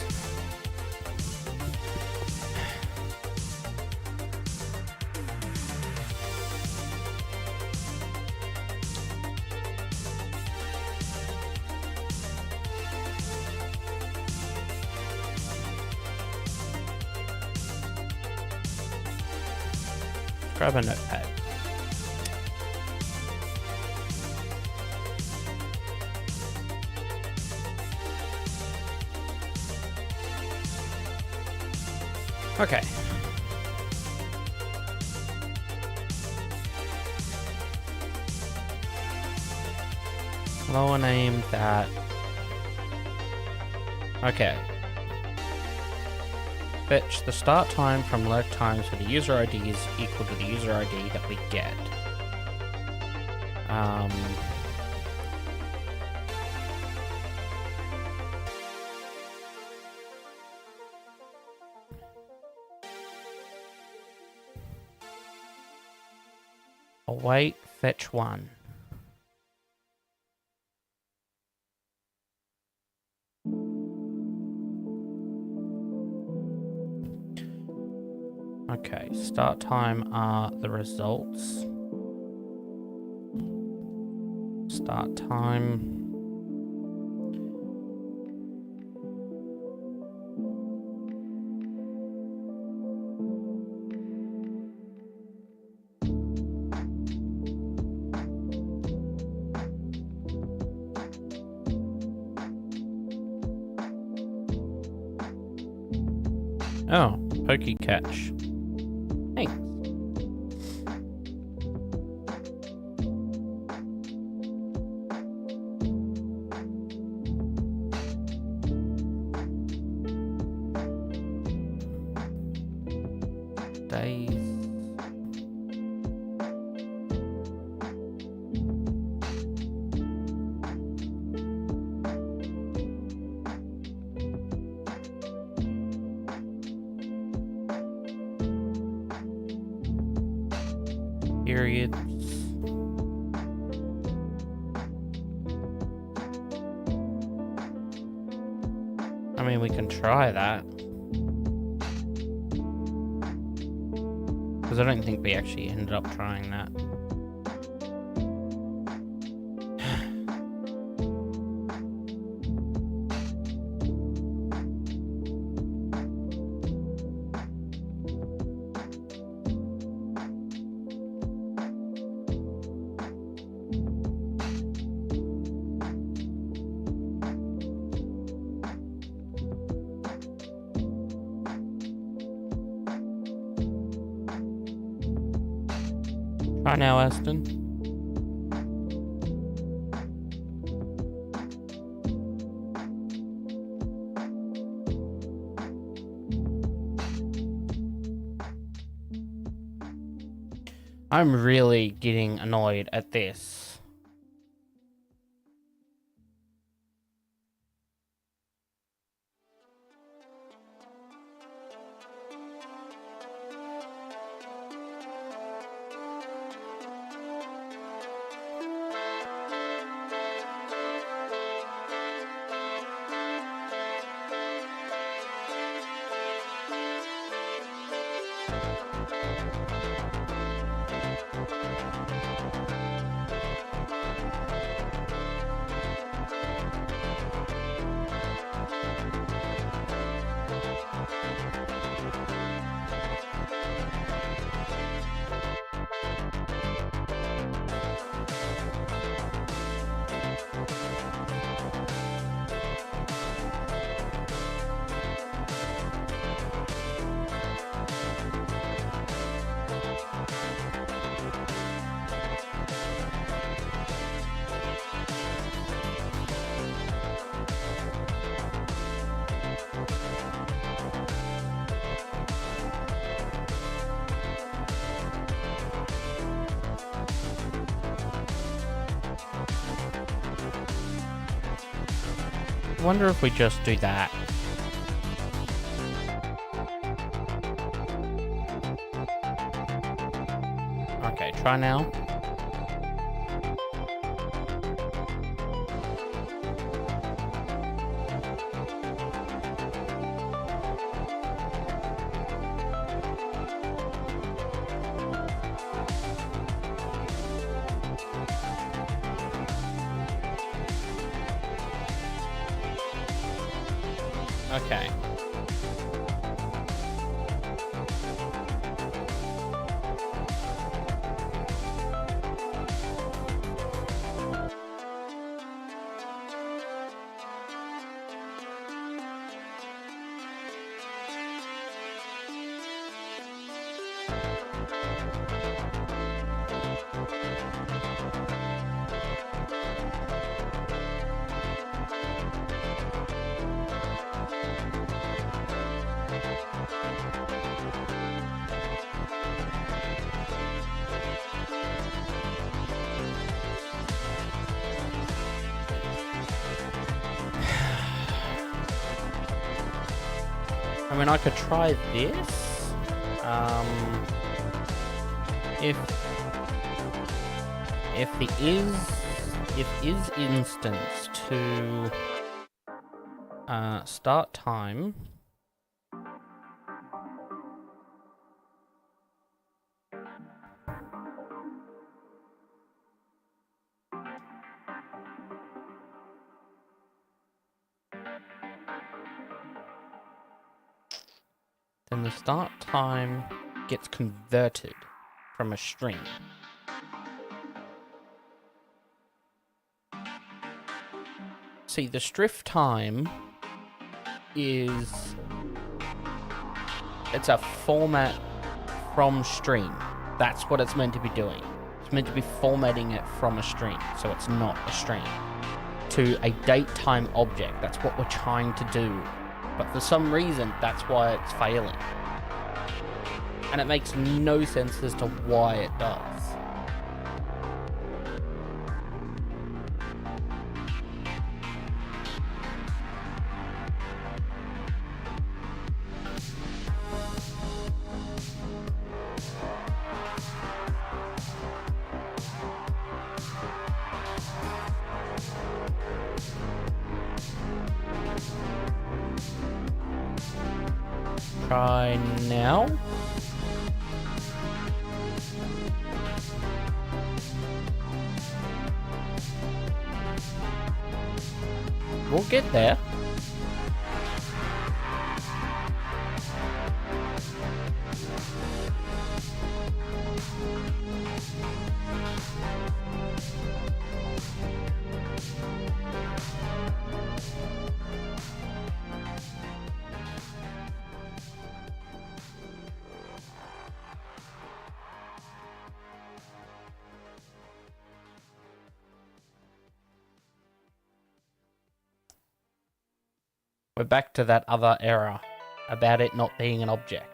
Grab a notepad. Okay. Lower name that. Okay. Fetch the start time from lurk times for the user ID is equal to the user ID that we get. Await fetch 1. Okay, start time are the results. Start time. Oh, pokey catch. Thanks. Days. Periods. I mean, we can try that. Because I don't think we actually ended up trying that. Try now, Aston. I'm really getting annoyed at this. I wonder if we just do that. Okay, try now. Okay. I mean, I could try this. If if is instance to start time. Then the start time gets converted from a string. See, the striff time is... it's a format from string. That's what it's meant to be doing. It's meant to be formatting it from a string, so it's not a string, to a date time object. That's what we're trying to do. But for some reason, that's why it's failing. And it makes no sense as to why it does. Try now. We'll get there. We're back to that other error about it not being an object.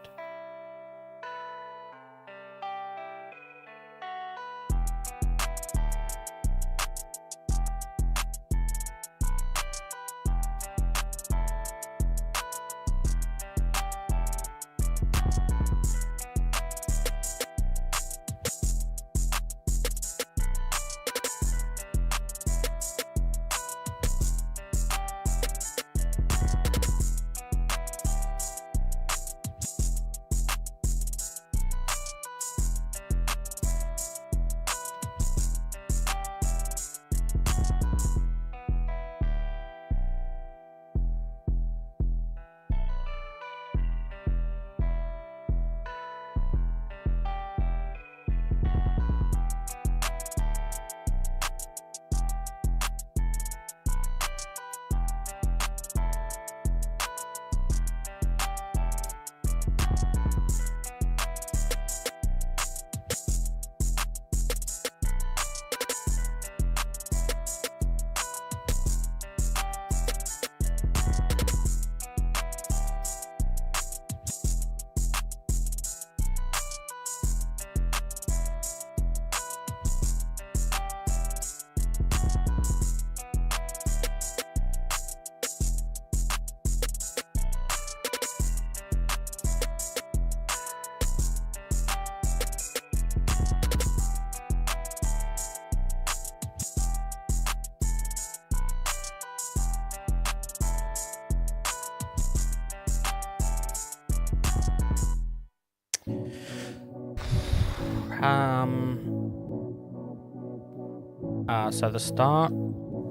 So the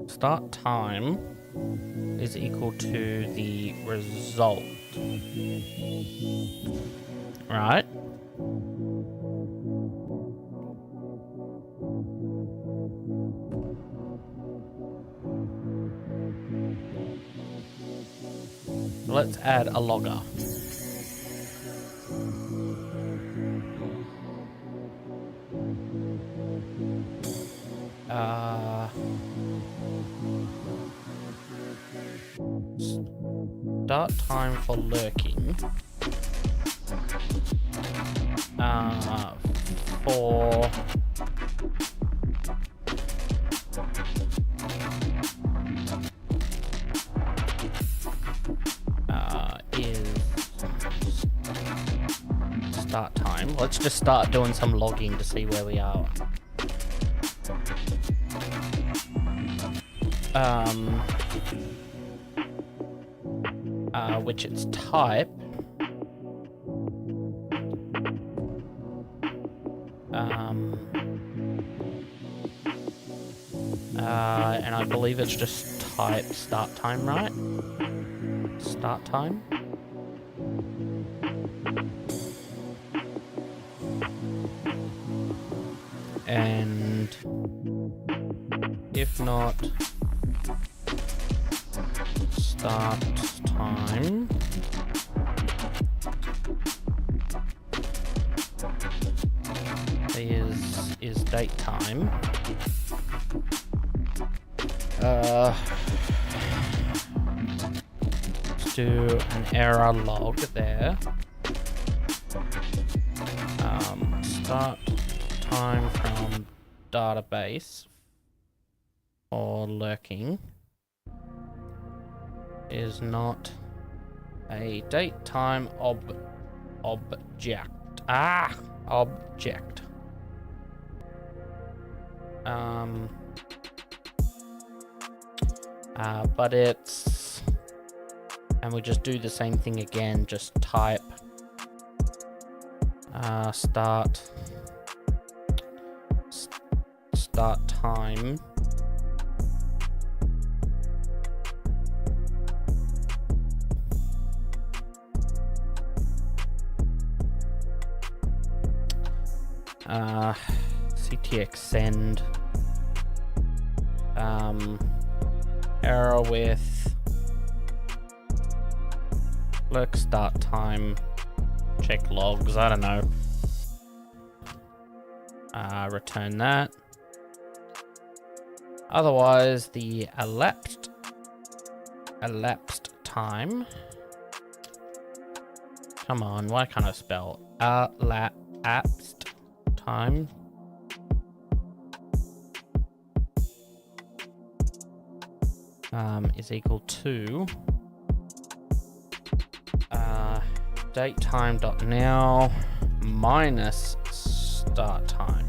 start time is equal to the result, right? Let's add a logger. Start time for lurking. For is start time. Let's just start doing some logging to see where we are. which its type and I believe it's just type start time, right? Start time. And if not start time, is date time. Let's do an error log there. Start time from database for lurking is not a date time object. Object. But it's, and we just do the same thing again, just type start time ctx send error with lurk start time, check logs, I don't know. Return that. Otherwise, the elapsed time. Come on, why can't I spell elapsed time? Is equal to date time dot now minus start time,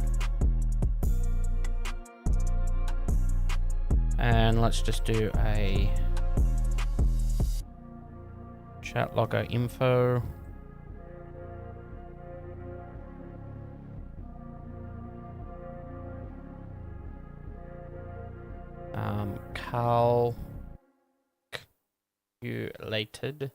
and let's just do a chat logger info. Calculated.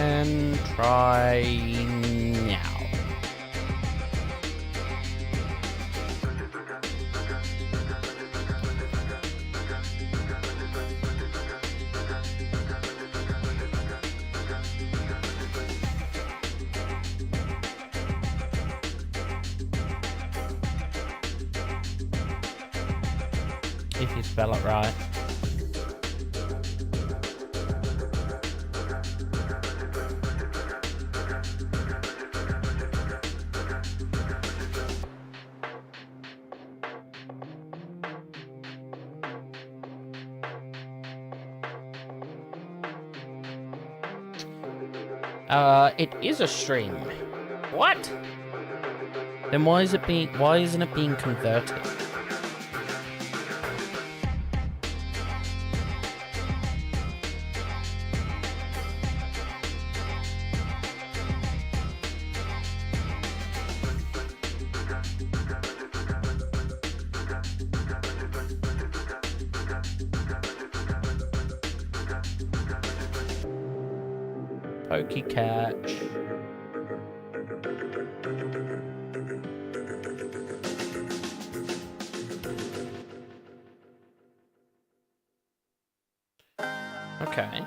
And try now. If you spell it right. It is a stream. What? Then why isn't it being converted? Pokey catch. Okay.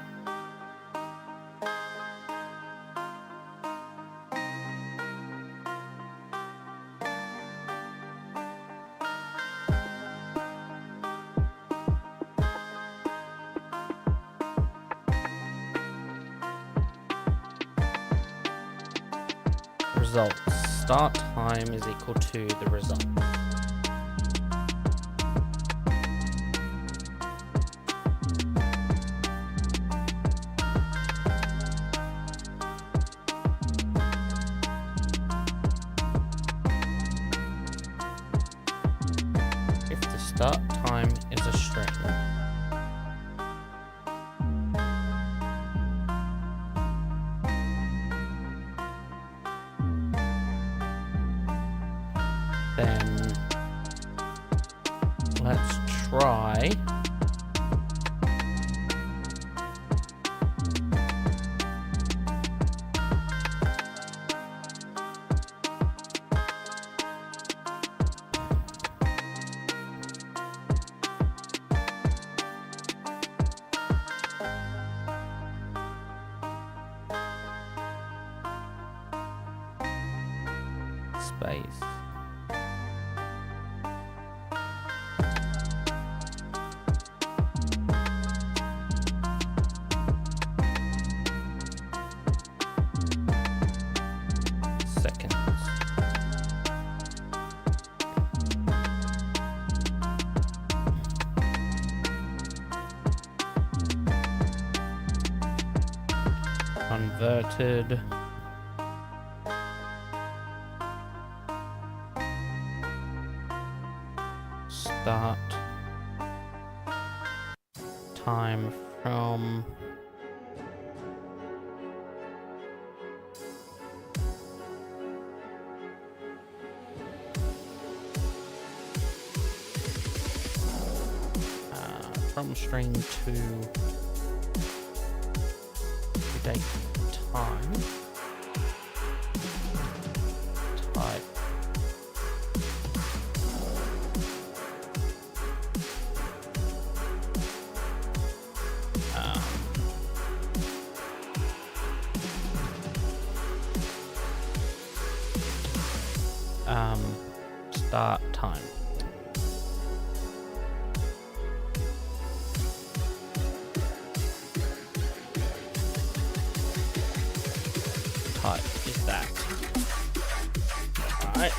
Results. Start time is equal to the result. If the start time is a string, then let's try space. Seconds. Converted. Start time from string to date time type start time. Type is that. Alright.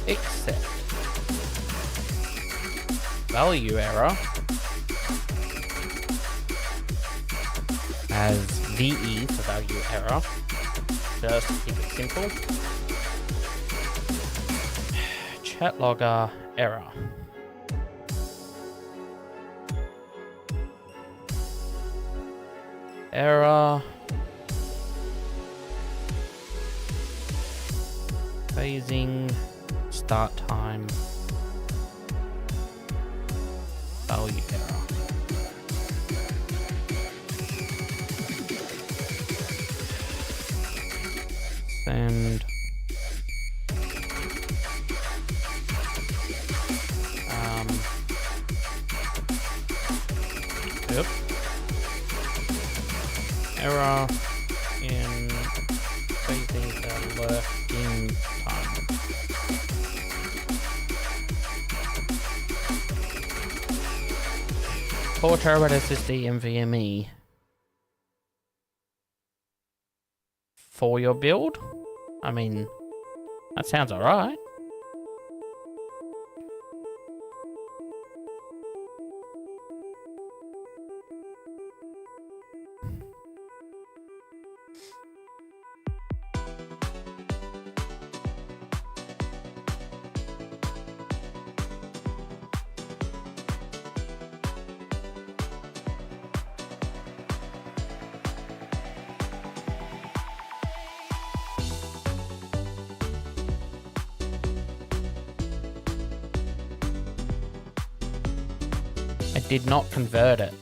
Except value error as VE for value error. Just keep it simple. Chat logger error. Error. Phasing. Start time. Value error. Send. Yep. Error in phasing the lurking time. Four terabyte SSD NVMe for your build. I mean, that sounds alright. I did not convert it.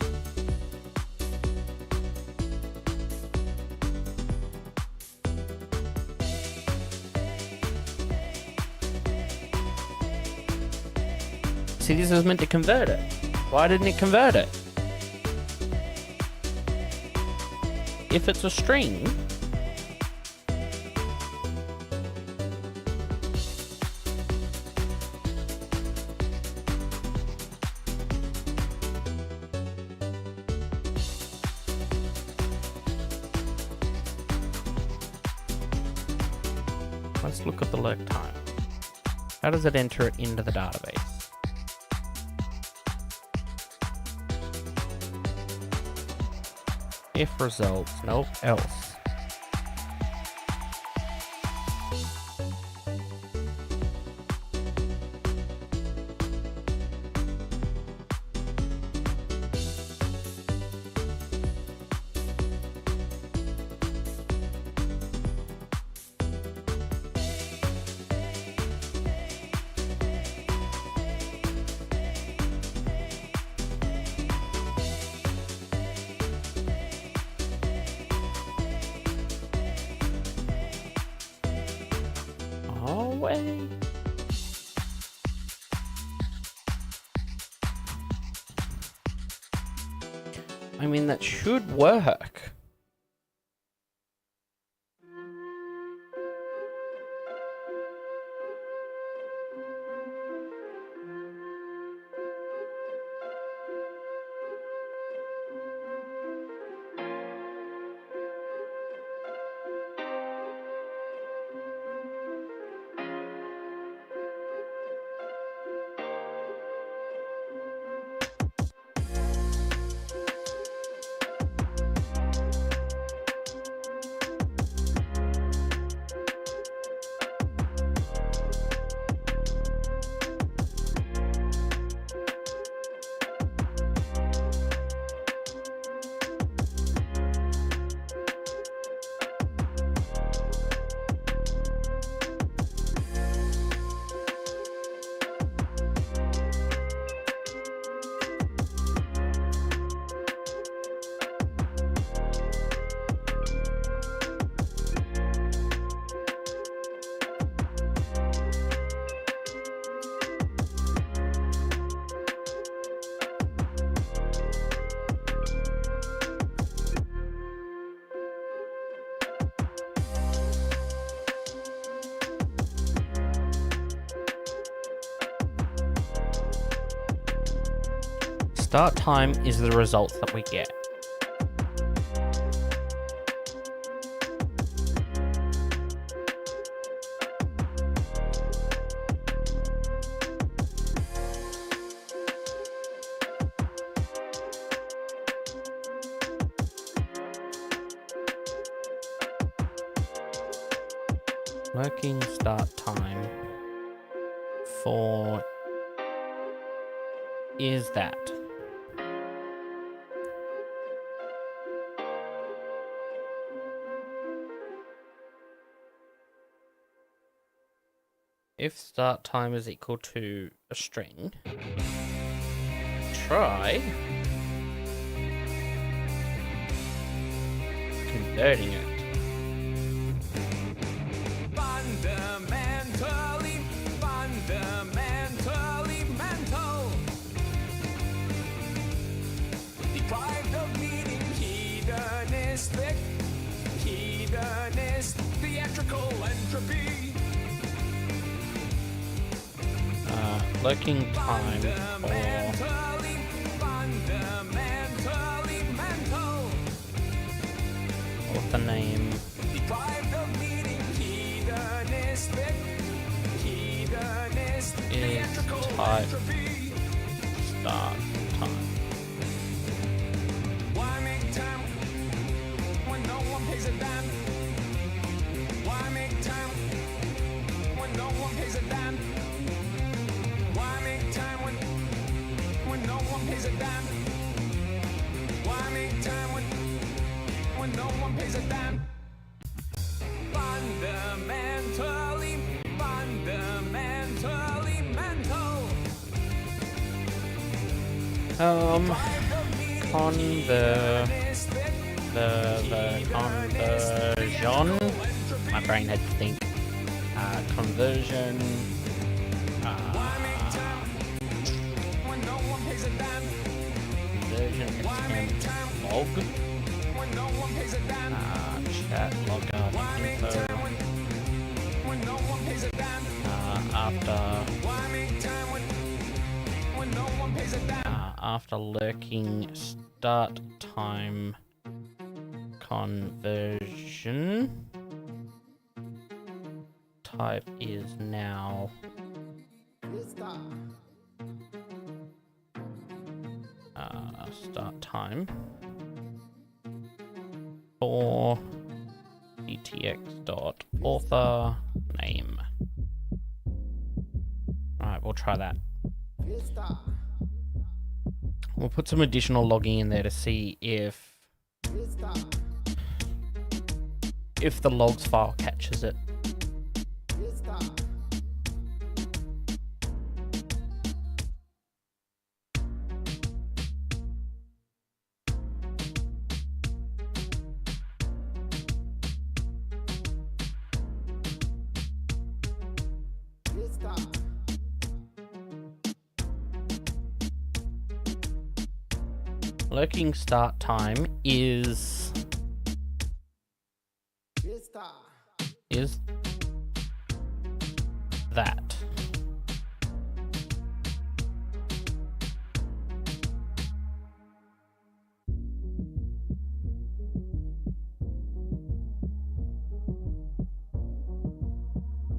See, this is meant to convert it. Why didn't it convert it? If it's a string... Let's look at the lurk time. How does it enter it into the database? If results, nope, else. Way. I mean, that should work. Start time is the results that we get. Working start time for is that. If start time is equal to a string, try converting it. Fundamentally mental. Deprived of meaning, hedonistic, theatrical entropy. Lurking time for the name is type start time. Why make time when no one pays a dime? Why make time when no one pays a dime? Why make time when no one pays a dime? Why make time when no one pays a dime? Fundamentally mental. Conversion. My brain had to think. Conversion. log. Chat logger info. After lurking, start time conversion. Type is now. Start time for etx.author name. Alright, we'll try that. We'll put some additional logging in there to see if the logs file catches it. Lurking start time is that.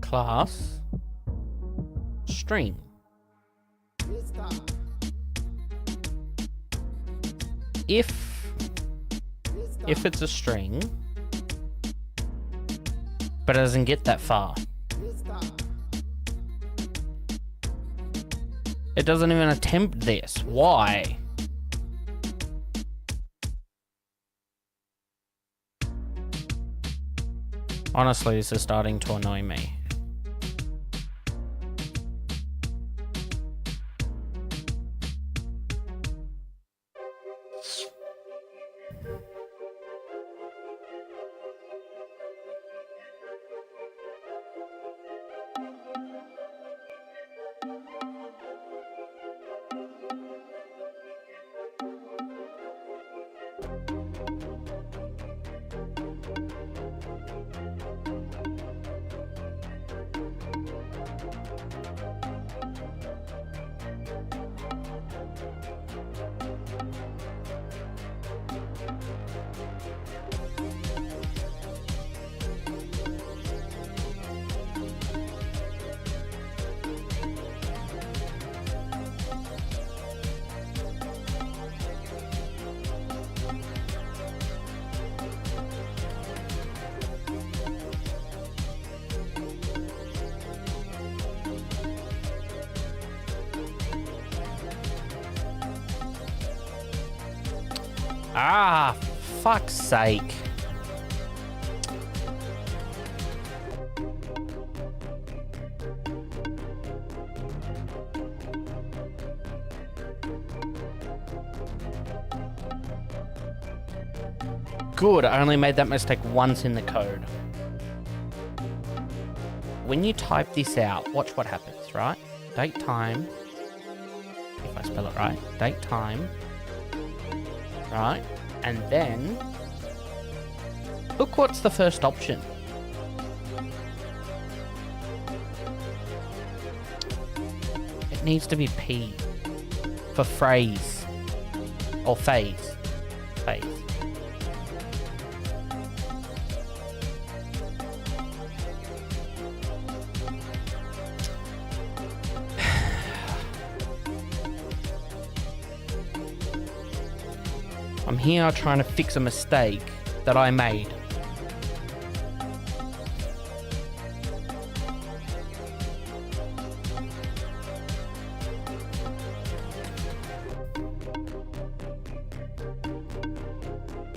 Class string. If it's a string, but it doesn't get that far. It doesn't even attempt this. Why? Honestly, this is starting to annoy me. Ah, fuck's sake. Good, I only made that mistake once in the code. When you type this out, watch what happens, right? Date time, if I spell it right, date time, right? And then, look what's the first option. It needs to be P for phrase or phase. Phase. I'm here trying to fix a mistake that I made.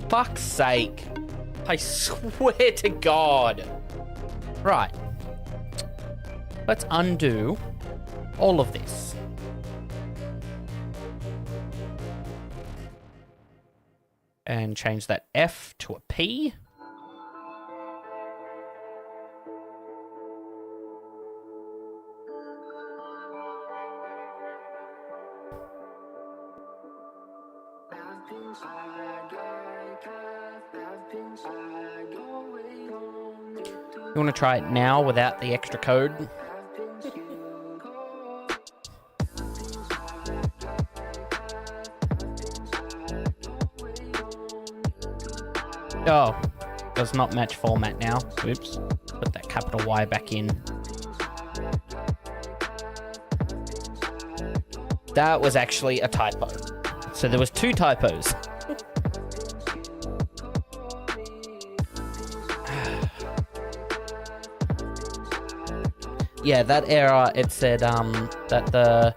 Fuck's sake. I swear to God. Right. Let's undo all of this. And change that F to a P. You want to try it now without the extra code? Oh, does not match format now. Oops. Put that capital Y back in. That was actually a typo. So there was 2 typos. Yeah, that error, it said that the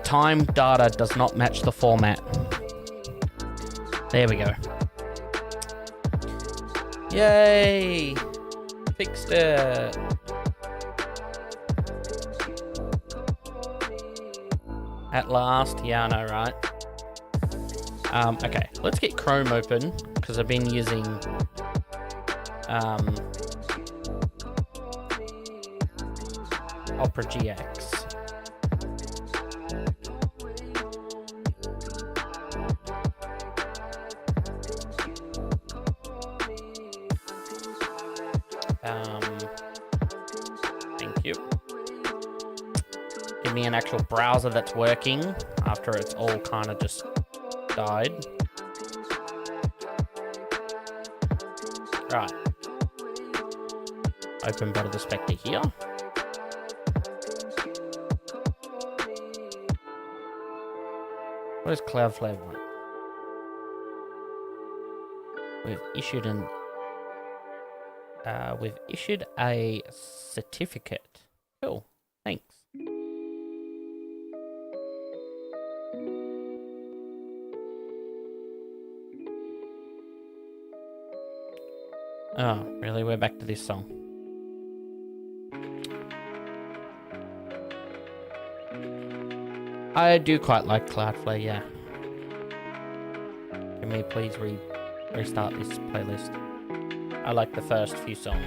time data does not match the format. There we go. Yay! Fixed it. At last. Yeah, I know, right? Okay, let's get Chrome open, because I've been using Opera GX. Thank you. Give me an actual browser that's working after it's all kind of just died. Right. Open Battle the Spectre here. What does Cloudflare want? We've issued a certificate. Cool. Thanks. Oh, really? We're back to this song. I do quite like Cloudflare, yeah. Can we please restart this playlist? I like the first few songs.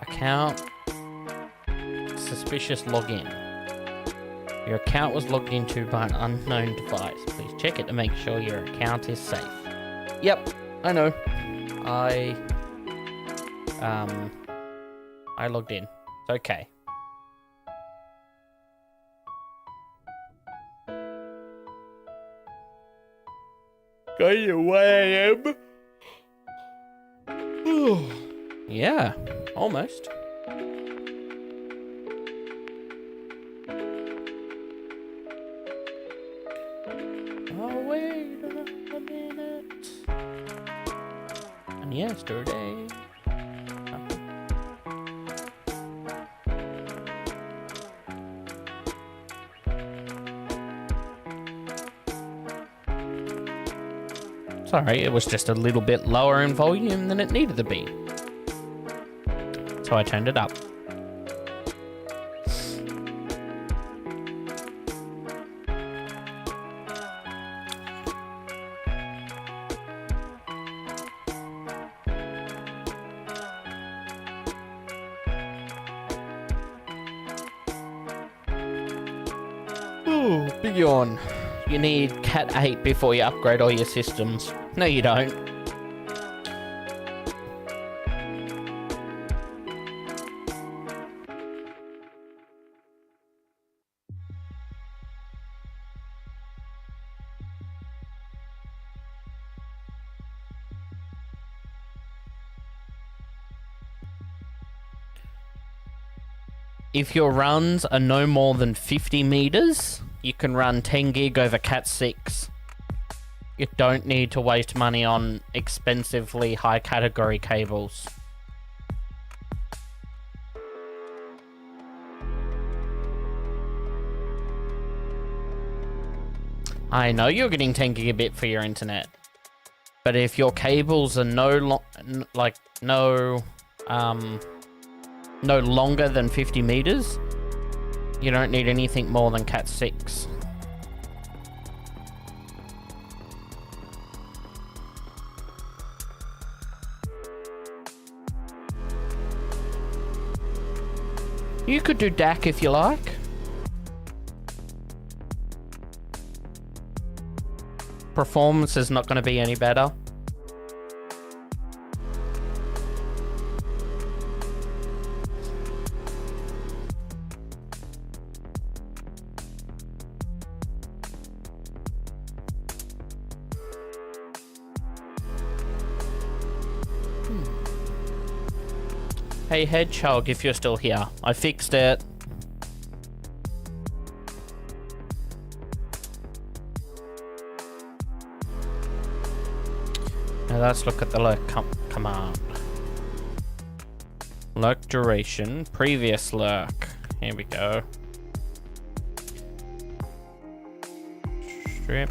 Account. Suspicious login. Your account was logged into by an unknown device. Please check it to make sure your account is safe. Yep, I know. I logged in. It's okay. Got you where I am. Yeah, almost. Oh, wait a minute. And yesterday. Sorry, it was just a little bit lower in volume than it needed to be. So I turned it up. Ooh, big yawn. You need Cat 8 before you upgrade all your systems. No, you don't. If your runs are no more than 50 meters, you can run 10 gig over Cat 6. You don't need to waste money on expensively high category cables. I know you're getting 10 gigabit for your internet, but if your cables are no longer than 50 meters, you don't need anything more than Cat 6. You could do DAC if you like. performance is not going to be any better. Hey Hedgehog, if you're still here, I fixed it. Now let's look at the lurk command. Lurk duration, previous lurk. Here we go. Strip.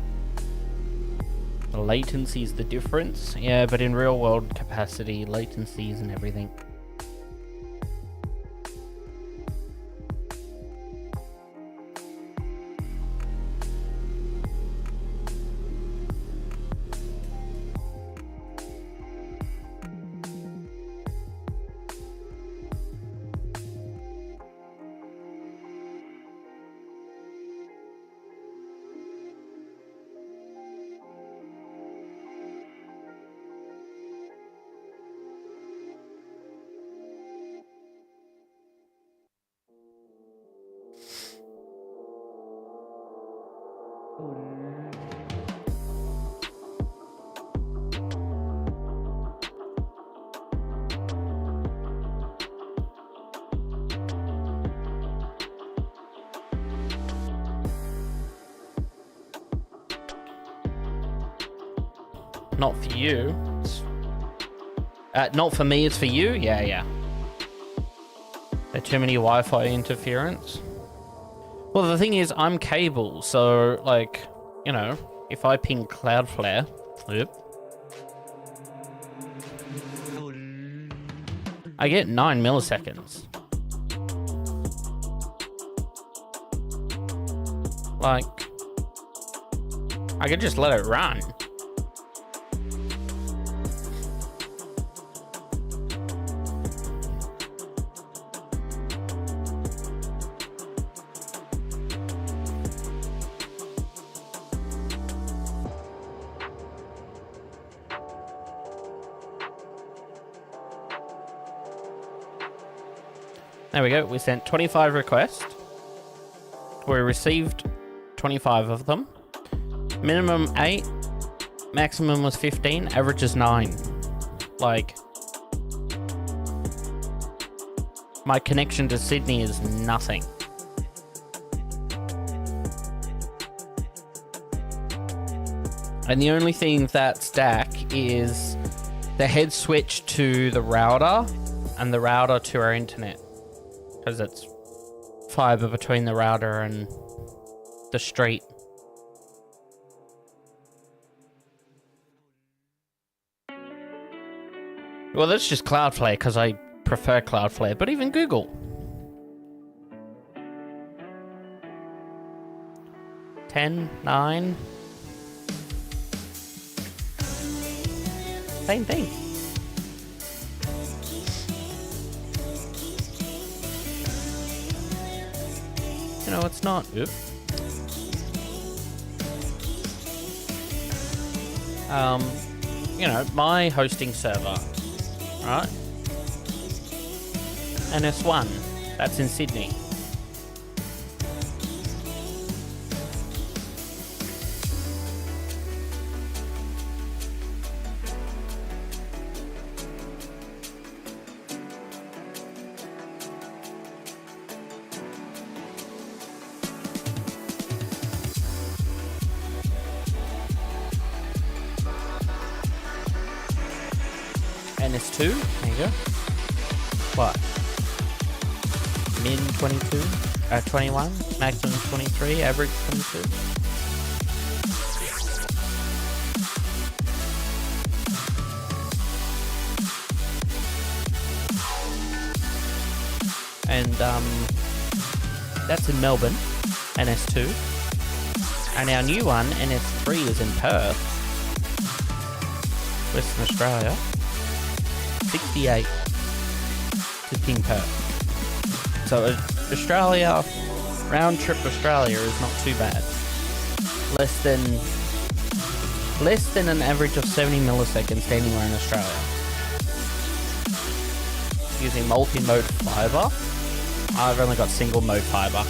The latency is the difference. Yeah, but in real world capacity, latencies and everything. Not for you. Not for me, it's for you? Yeah, yeah. There too many Wi-Fi interference? Well, the thing is, I'm cable, so, like, you know, if I ping Cloudflare... Yep. I get 9 milliseconds. Like... I could just let it run. There we go, we sent 25 requests. We received 25 of them. Minimum 8, maximum was 15, average is 9. Like, my connection to Sydney is nothing. And the only thing that stack is the head switch to the router and the router to our internet. Because it's fiber between the router and the street. Well, that's just Cloudflare because I prefer Cloudflare, but even Google. $10, $9. Same thing. No, it's not. Oop. You know, my hosting server, right? NS1, that's in Sydney. NS2, there you go. What? Min 22, 21, maximum 23, average 22. And that's in Melbourne, NS2. And our new one, NS3, is in Perth, Western Australia. 68 to King Perth. So Australia, round trip Australia is not too bad. Less than less than an average of 70 milliseconds anywhere in Australia. Using multi-mode fiber. I've only got single mode fiber.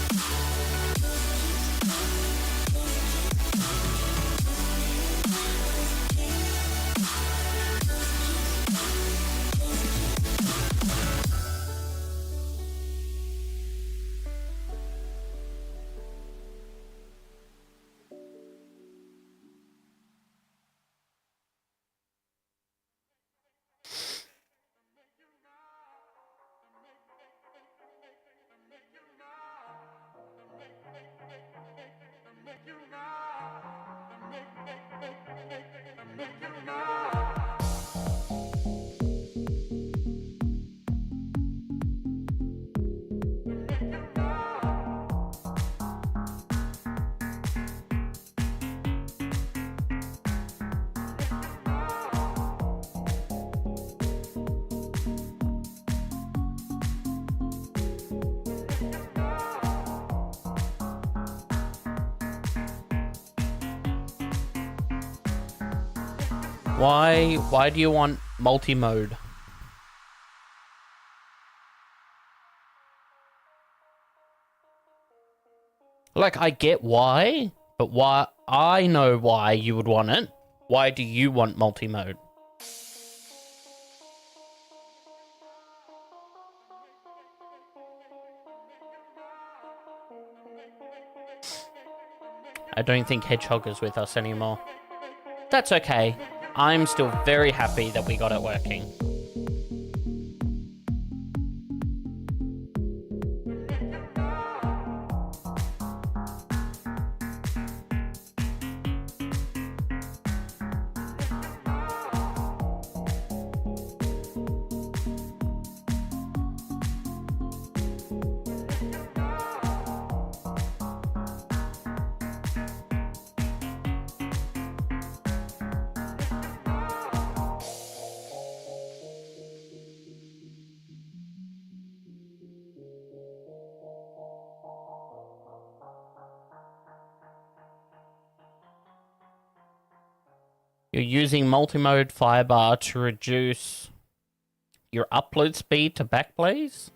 Why do you want multi-mode? Like, I get why, but why? I know why you would want it. Why do you want multi-mode? I don't think Hedgehog is with us anymore. That's okay. I'm still very happy that we got it working. You're using multi-mode fiber to reduce your upload speed to Backblaze?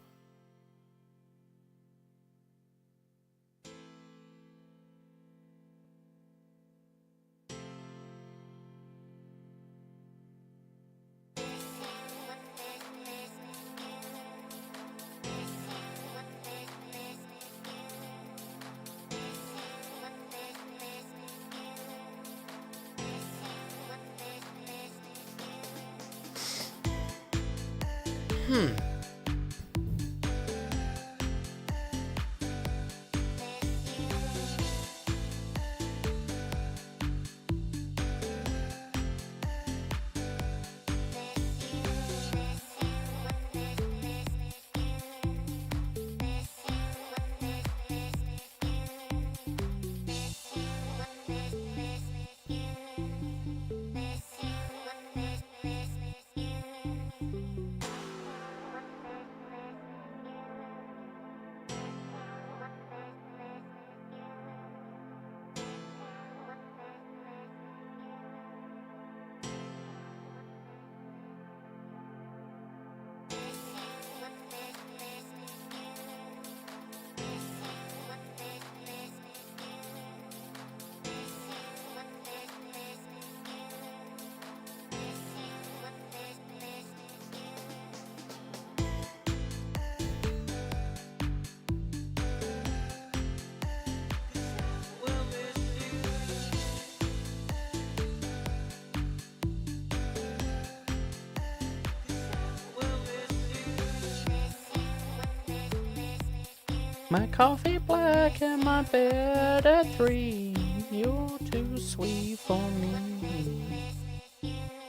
My coffee black and my bed at 3. You're too sweet for me.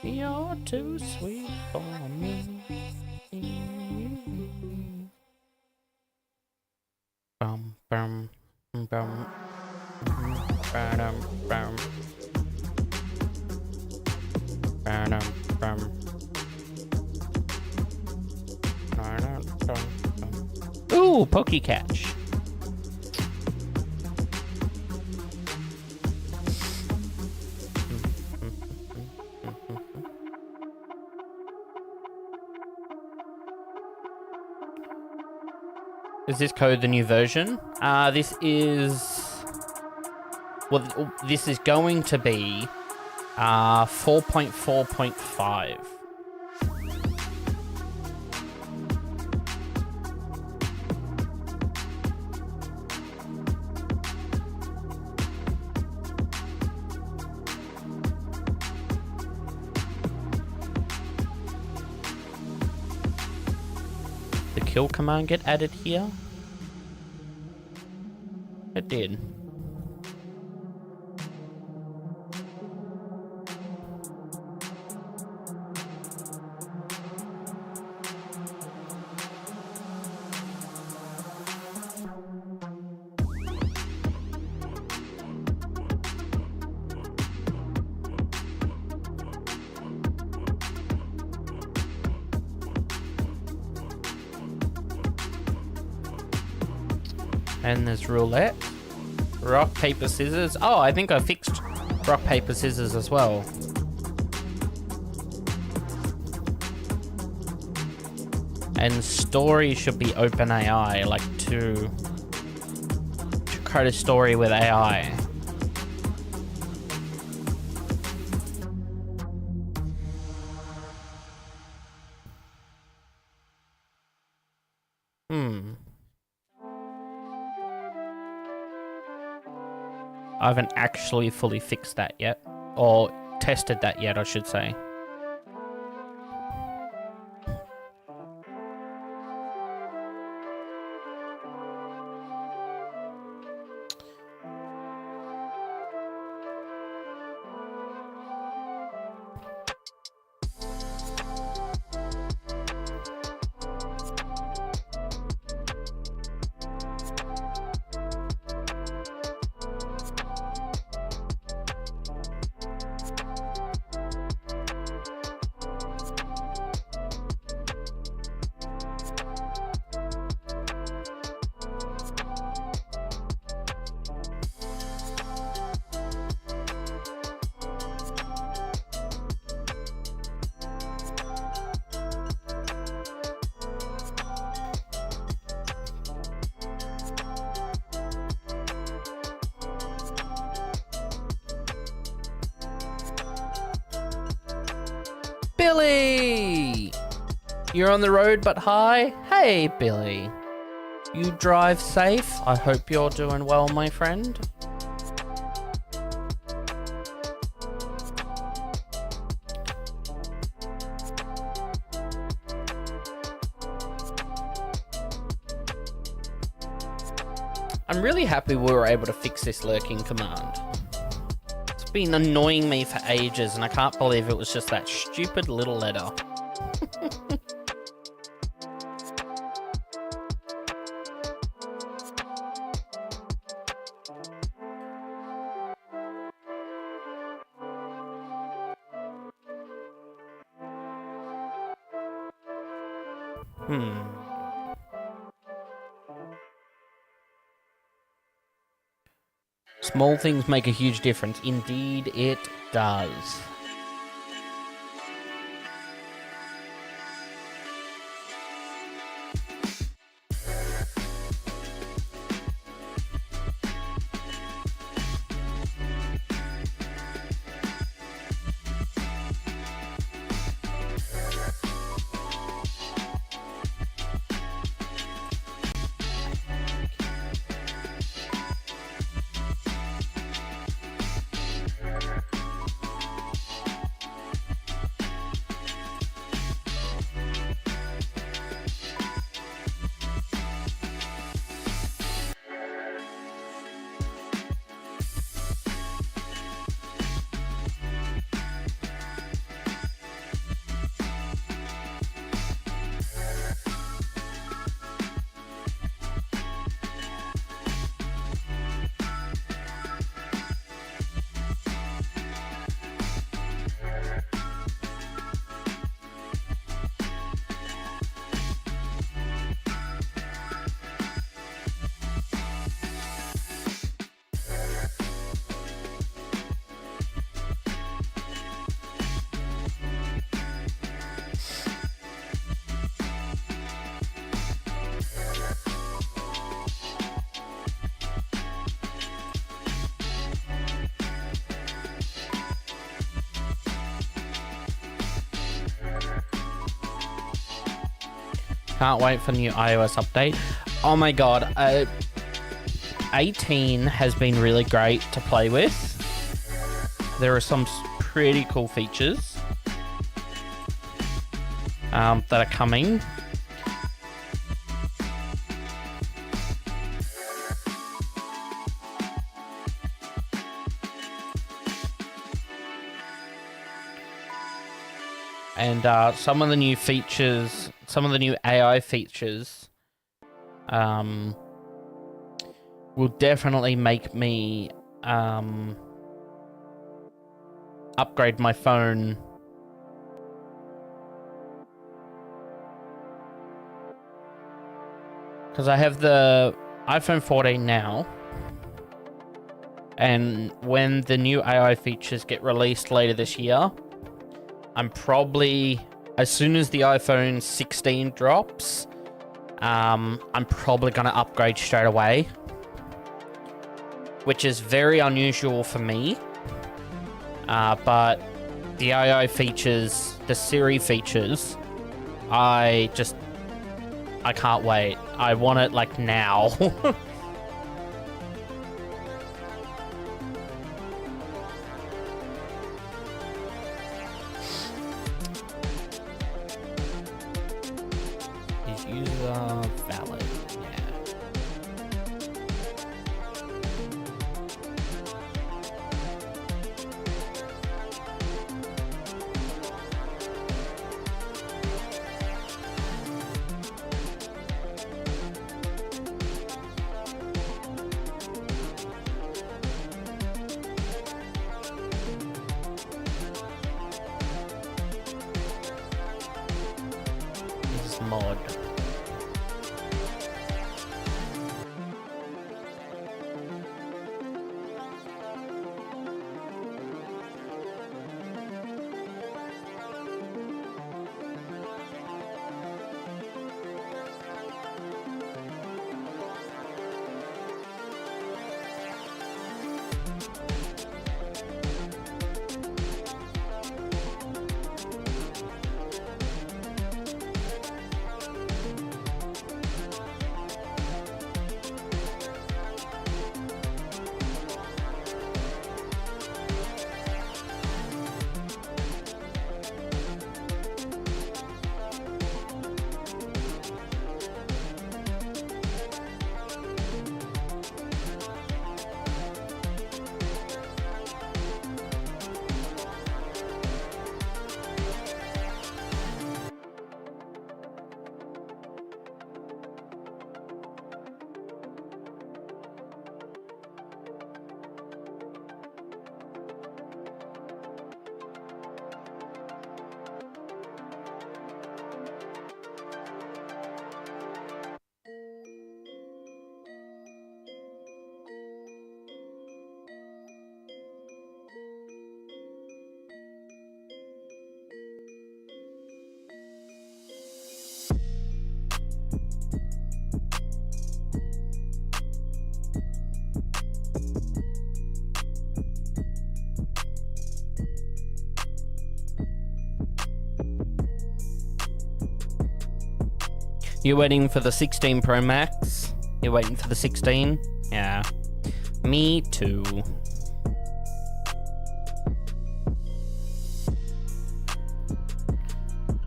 You're too sweet for me. Bum bum bum bum bum bum bum. Ooh, Pokey Catch. Is this code the new version? This is... Well, this is going to be 4.4.5. The kill command get added here? It did. And there's roulette. Rock, paper, scissors. Oh, I think I fixed rock, paper, scissors as well. And story should be open AI, like to create a story with AI. I haven't actually fully fixed that yet, or tested that yet, I should say. Billy! You're on the road but high? Hey, Billy. You drive safe? I hope you're doing well, my friend. I'm really happy we were able to fix this lurking command. It's been annoying me for ages, and I can't believe it was just that stupid little letter. Small things make a huge difference. Indeed, it does. Can't wait for the new iOS update. Oh my god, 18 has been really great to play with. There are some pretty cool features that are coming. And some of the new features, some of the new AI features, will definitely make me upgrade my phone. Because I have the iPhone 14 now. And when the new AI features get released later this year, I'm probably, as soon as the iPhone 16 drops, I'm probably going to upgrade straight away. Which is very unusual for me. But the AI features, the Siri features, I can't wait. I want it like now. Is user valid? Yeah. Mod. You're waiting for the 16 Pro Max? You're waiting for the 16? Yeah. Me too.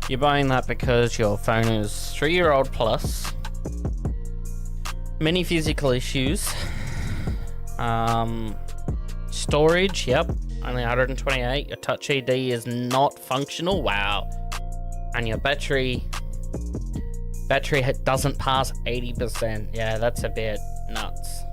You're buying that because your phone is 3-year-old plus. Many physical issues. Storage, yep. Only 128. Your Touch ID is not functional. Wow. And your battery doesn't pass 80%. Yeah, that's a bit nuts.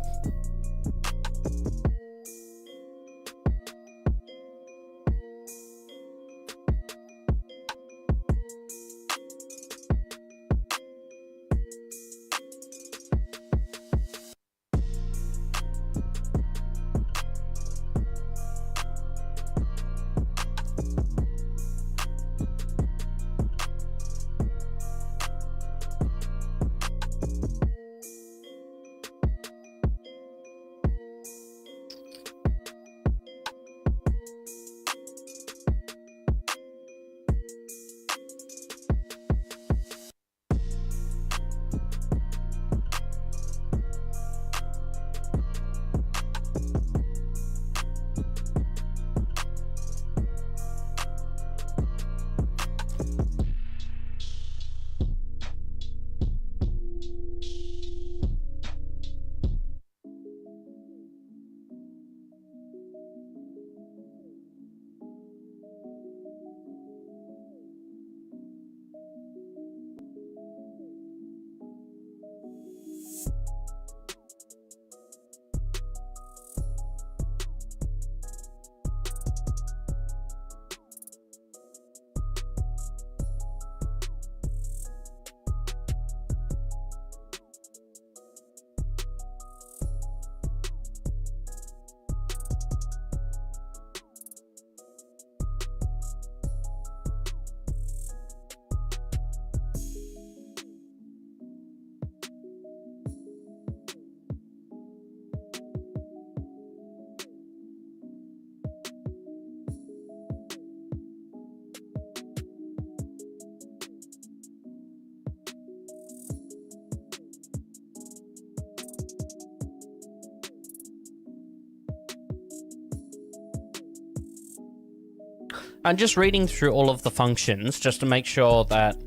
I'm just reading through all of the functions just to make sure that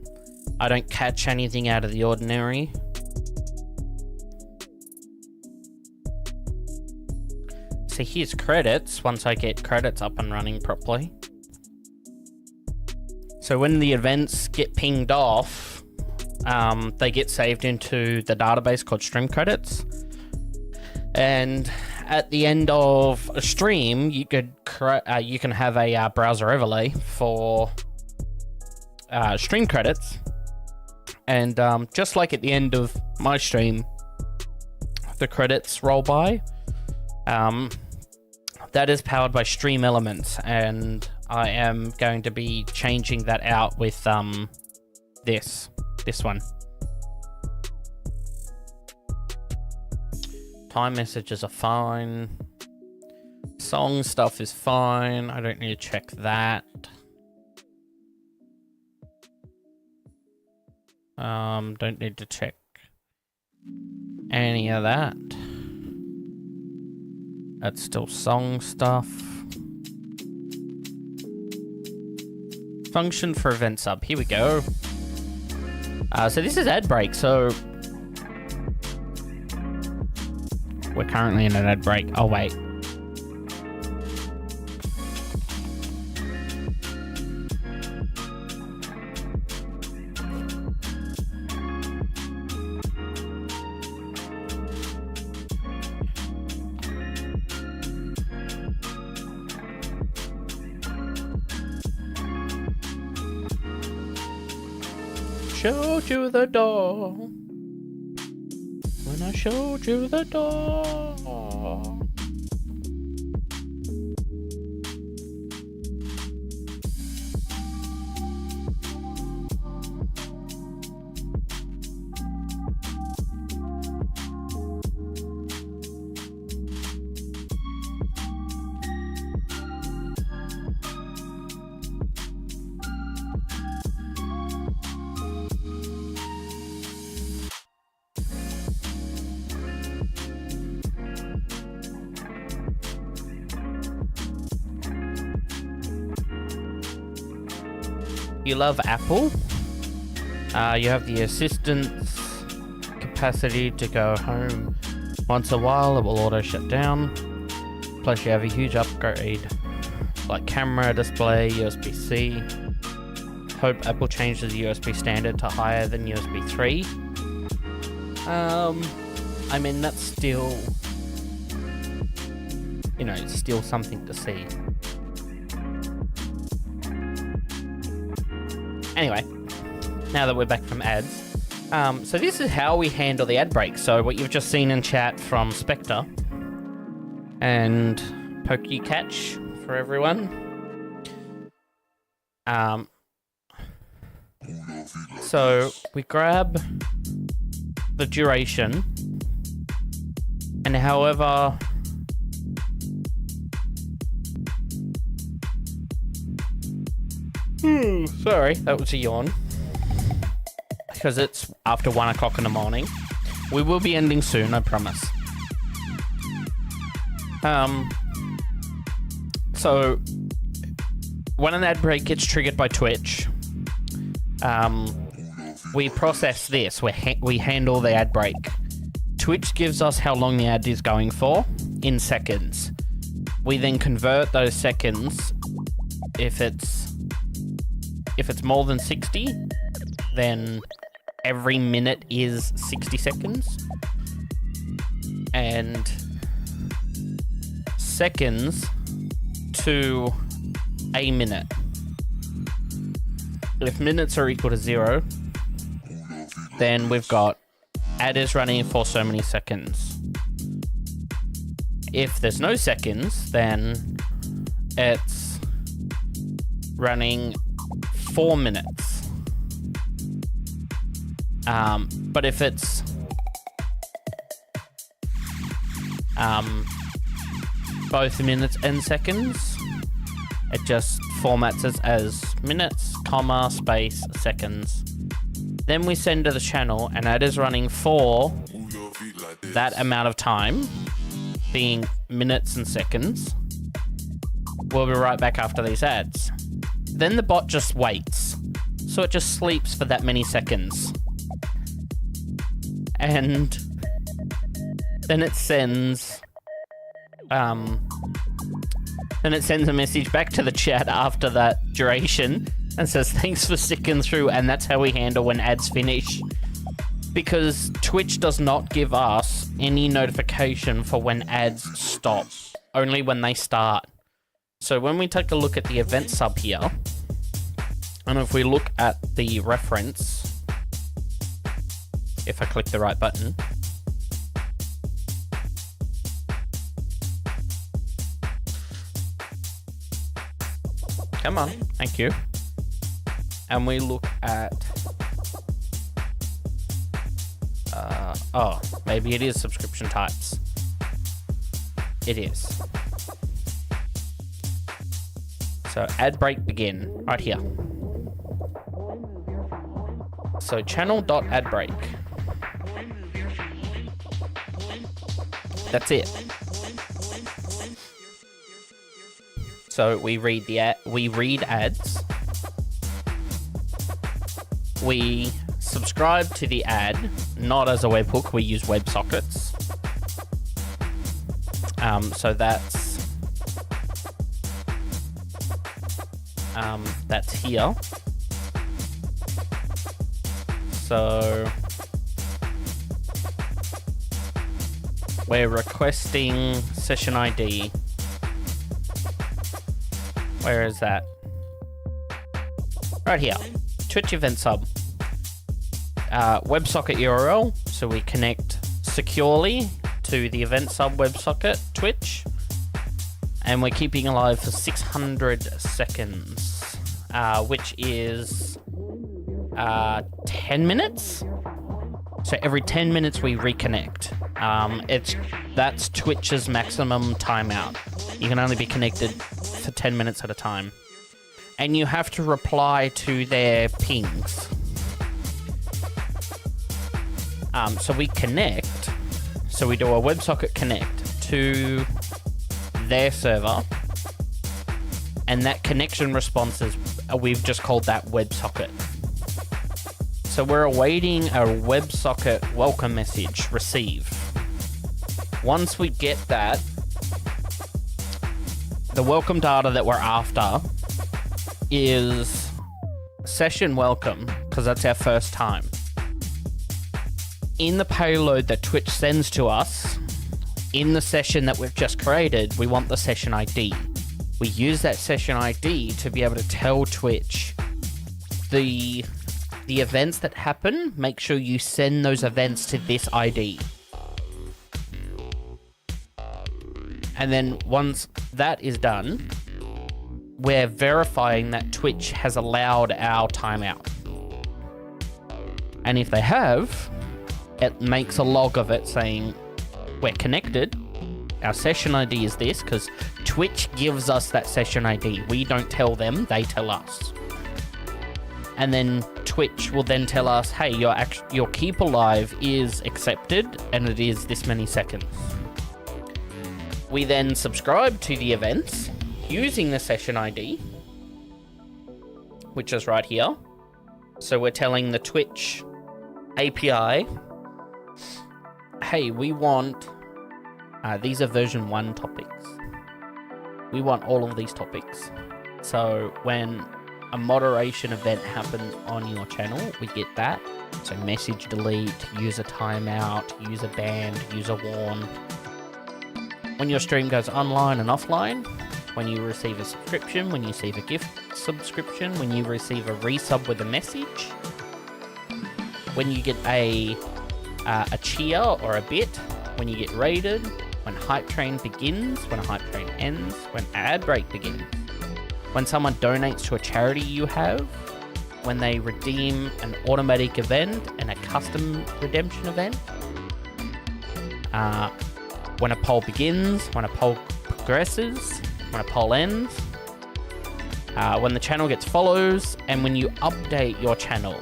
I don't catch anything out of the ordinary. So here's credits, once I get credits up and running properly. So when the events get pinged off, they get saved into the database called stream credits. And at the end of a stream, you can have a browser overlay for stream credits. And just like at the end of my stream, the credits roll by. That is powered by Stream Elements, and I am going to be changing that out with this one. Time messages are fine. Song stuff is fine. I don't need to check that. Don't need to check any of that. That's still song stuff. Function for event sub. Here we go. So this is ad break. So we're currently in an ad break. Oh, wait. Showed you the door. When I showed you the door. You love Apple. You have the assistant's capacity to go home once a while. It will auto shut down. Plus you have a huge upgrade like camera, display, USB-C. Hope Apple changes the USB standard to higher than USB 3. I mean, that's still, you know, still something to see. Anyway, now that we're back from ads, so this is how we handle the ad break. So what you've just seen in chat from Spectre and PokeCatch for everyone. So we grab the duration, and however sorry, that was a yawn. Because it's after 1 o'clock in the morning. We will be ending soon, I promise. So when an ad break gets triggered by Twitch, we process this. We handle the ad break. Twitch gives us how long the ad is going for in seconds. We then convert those seconds. If it's more than 60, then every minute is 60 seconds. And seconds to a minute. If minutes are equal to 0, then we've got ad is running for so many seconds. If there's no seconds, then it's running 4 minutes. But if it's both minutes and seconds, it just formats it as minutes, comma, space, seconds. Then we send to the channel, and ad is running for that amount of time, being minutes and seconds. We'll be right back after these ads. then the bot just waits. So it just sleeps for that many seconds. And then it sends a message back to the chat after that duration and says thanks for sticking through, and that's how we handle when ads finish. Because Twitch does not give us any notification for when ads stop, only when they start. So when we take a look at the event sub here, and if we look at the reference, if I click the right button, come on, thank you. And we look at, oh, maybe it is subscription types. It is. So ad break begin, right here. So channel.adbreak. That's it. So we read the ad, we read ads. We subscribe to the ad, not as a webhook, we use WebSockets. So that's here. So we're requesting session ID. Where is that? Right here. Twitch event sub. WebSocket URL. So we connect securely to the event sub WebSocket Twitch. And we're keeping alive for 600 seconds, which is 10 minutes. So every 10 minutes we reconnect. That's Twitch's maximum timeout. You can only be connected for 10 minutes at a time. And you have to reply to their pings. So we connect. So we do a WebSocket connect to their server. And that connection response is, we've just called that WebSocket. So we're awaiting a WebSocket welcome message, receive. Once we get that, the welcome data that we're after is session welcome, because that's our first time. In the payload that Twitch sends to us, in the session that we've just created, we want the session ID. We use that session ID to be able to tell Twitch the events that happen, make sure you send those events to this ID. And then once that is done, we're verifying that Twitch has allowed our timeout. And if they have, it makes a log of it saying, we're connected. Our session ID is this, because Twitch gives us that session ID. We don't tell them, they tell us. And then Twitch will then tell us, hey, your keep alive is accepted, and it is this many seconds. We then subscribe to the events using the session ID, which is right here. So we're telling the Twitch API, hey, we want, these are version 1 topics. We want all of these topics. So when a moderation event happens on your channel, we get that. So message delete, user timeout, user banned, user warn. When your stream goes online and offline, when you receive a subscription, when you receive a gift subscription, when you receive a resub with a message, when you get a cheer or a bit, when you get raided, when hype train begins, when a hype train ends, when ad break begins, when someone donates to a charity you have, when they redeem an automatic event and a custom redemption event, when a poll begins, when a poll progresses, when a poll ends, when the channel gets follows, and when you update your channel.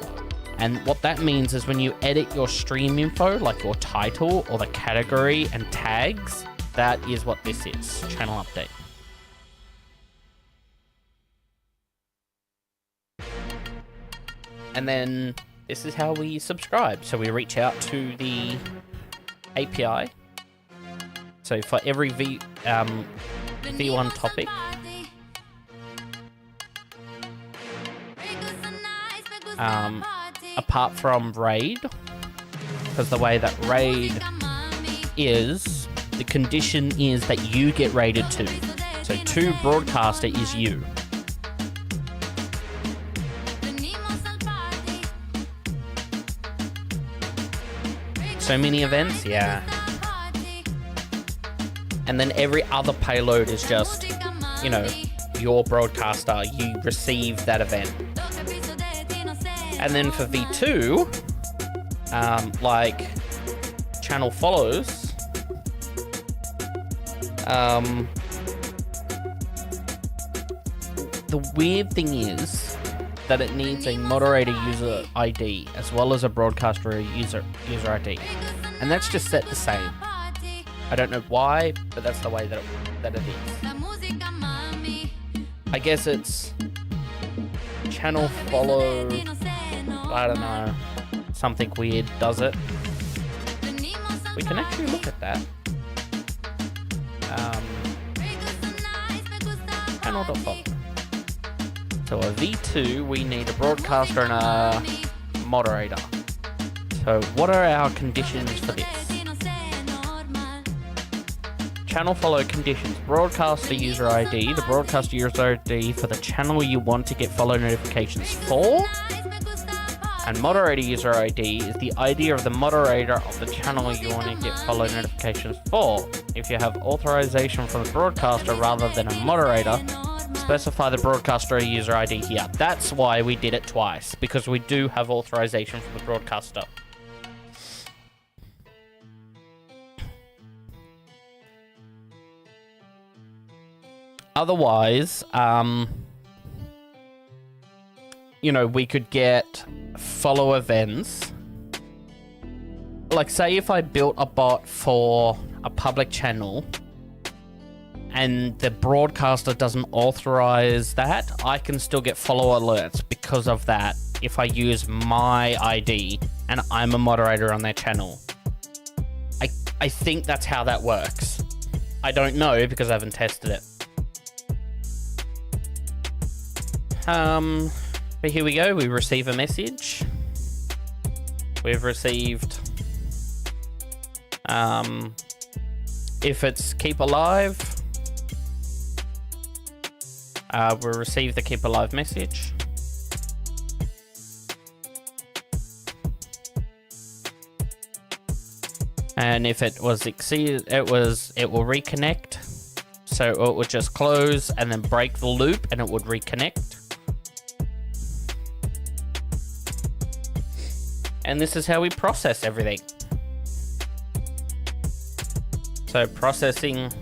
And what that means is when you edit your stream info, like your title or the category and tags, that is what this is, channel update. And then this is how we subscribe. So we reach out to the API. So for every V1 topic, apart from raid, because the way that raid is, the condition is that you get raided too. So to broadcaster is you. So many events, yeah. And then every other payload is just, you know, your broadcaster, you receive that event. And then for V2, like channel follows, the weird thing is that it needs a moderator user ID as well as a broadcaster user ID. And that's just set the same. I don't know why, but that's the way that it is. I guess it's channel follow, I don't know, something weird does it. We can actually look at that. Channel.follow. So a V2, we need a broadcaster and a moderator. So what are our conditions for this? Channel follow conditions. Broadcaster user ID. The broadcaster user ID for the channel you want to get follow notifications for. And moderator user ID is the ID of the moderator of the channel you want to get follow notifications for. If you have authorization from the broadcaster rather than a moderator, specify the broadcaster user ID here. That's why we did it twice, because we do have authorization from the broadcaster. Otherwise, you know, we could get follow events. Like, say if I built a bot for a public channel and the broadcaster doesn't authorize that, I can still get follow alerts because of that if I use my ID and I'm a moderator on their channel. I think that's how that works. I don't know because I haven't tested it. But here we go. We receive a message. We've received, if it's keep alive, we'll receive the keep alive message. And if it was exceeded, it will reconnect. So it would just close and then break the loop and it would reconnect. And this is how we process everything. So processing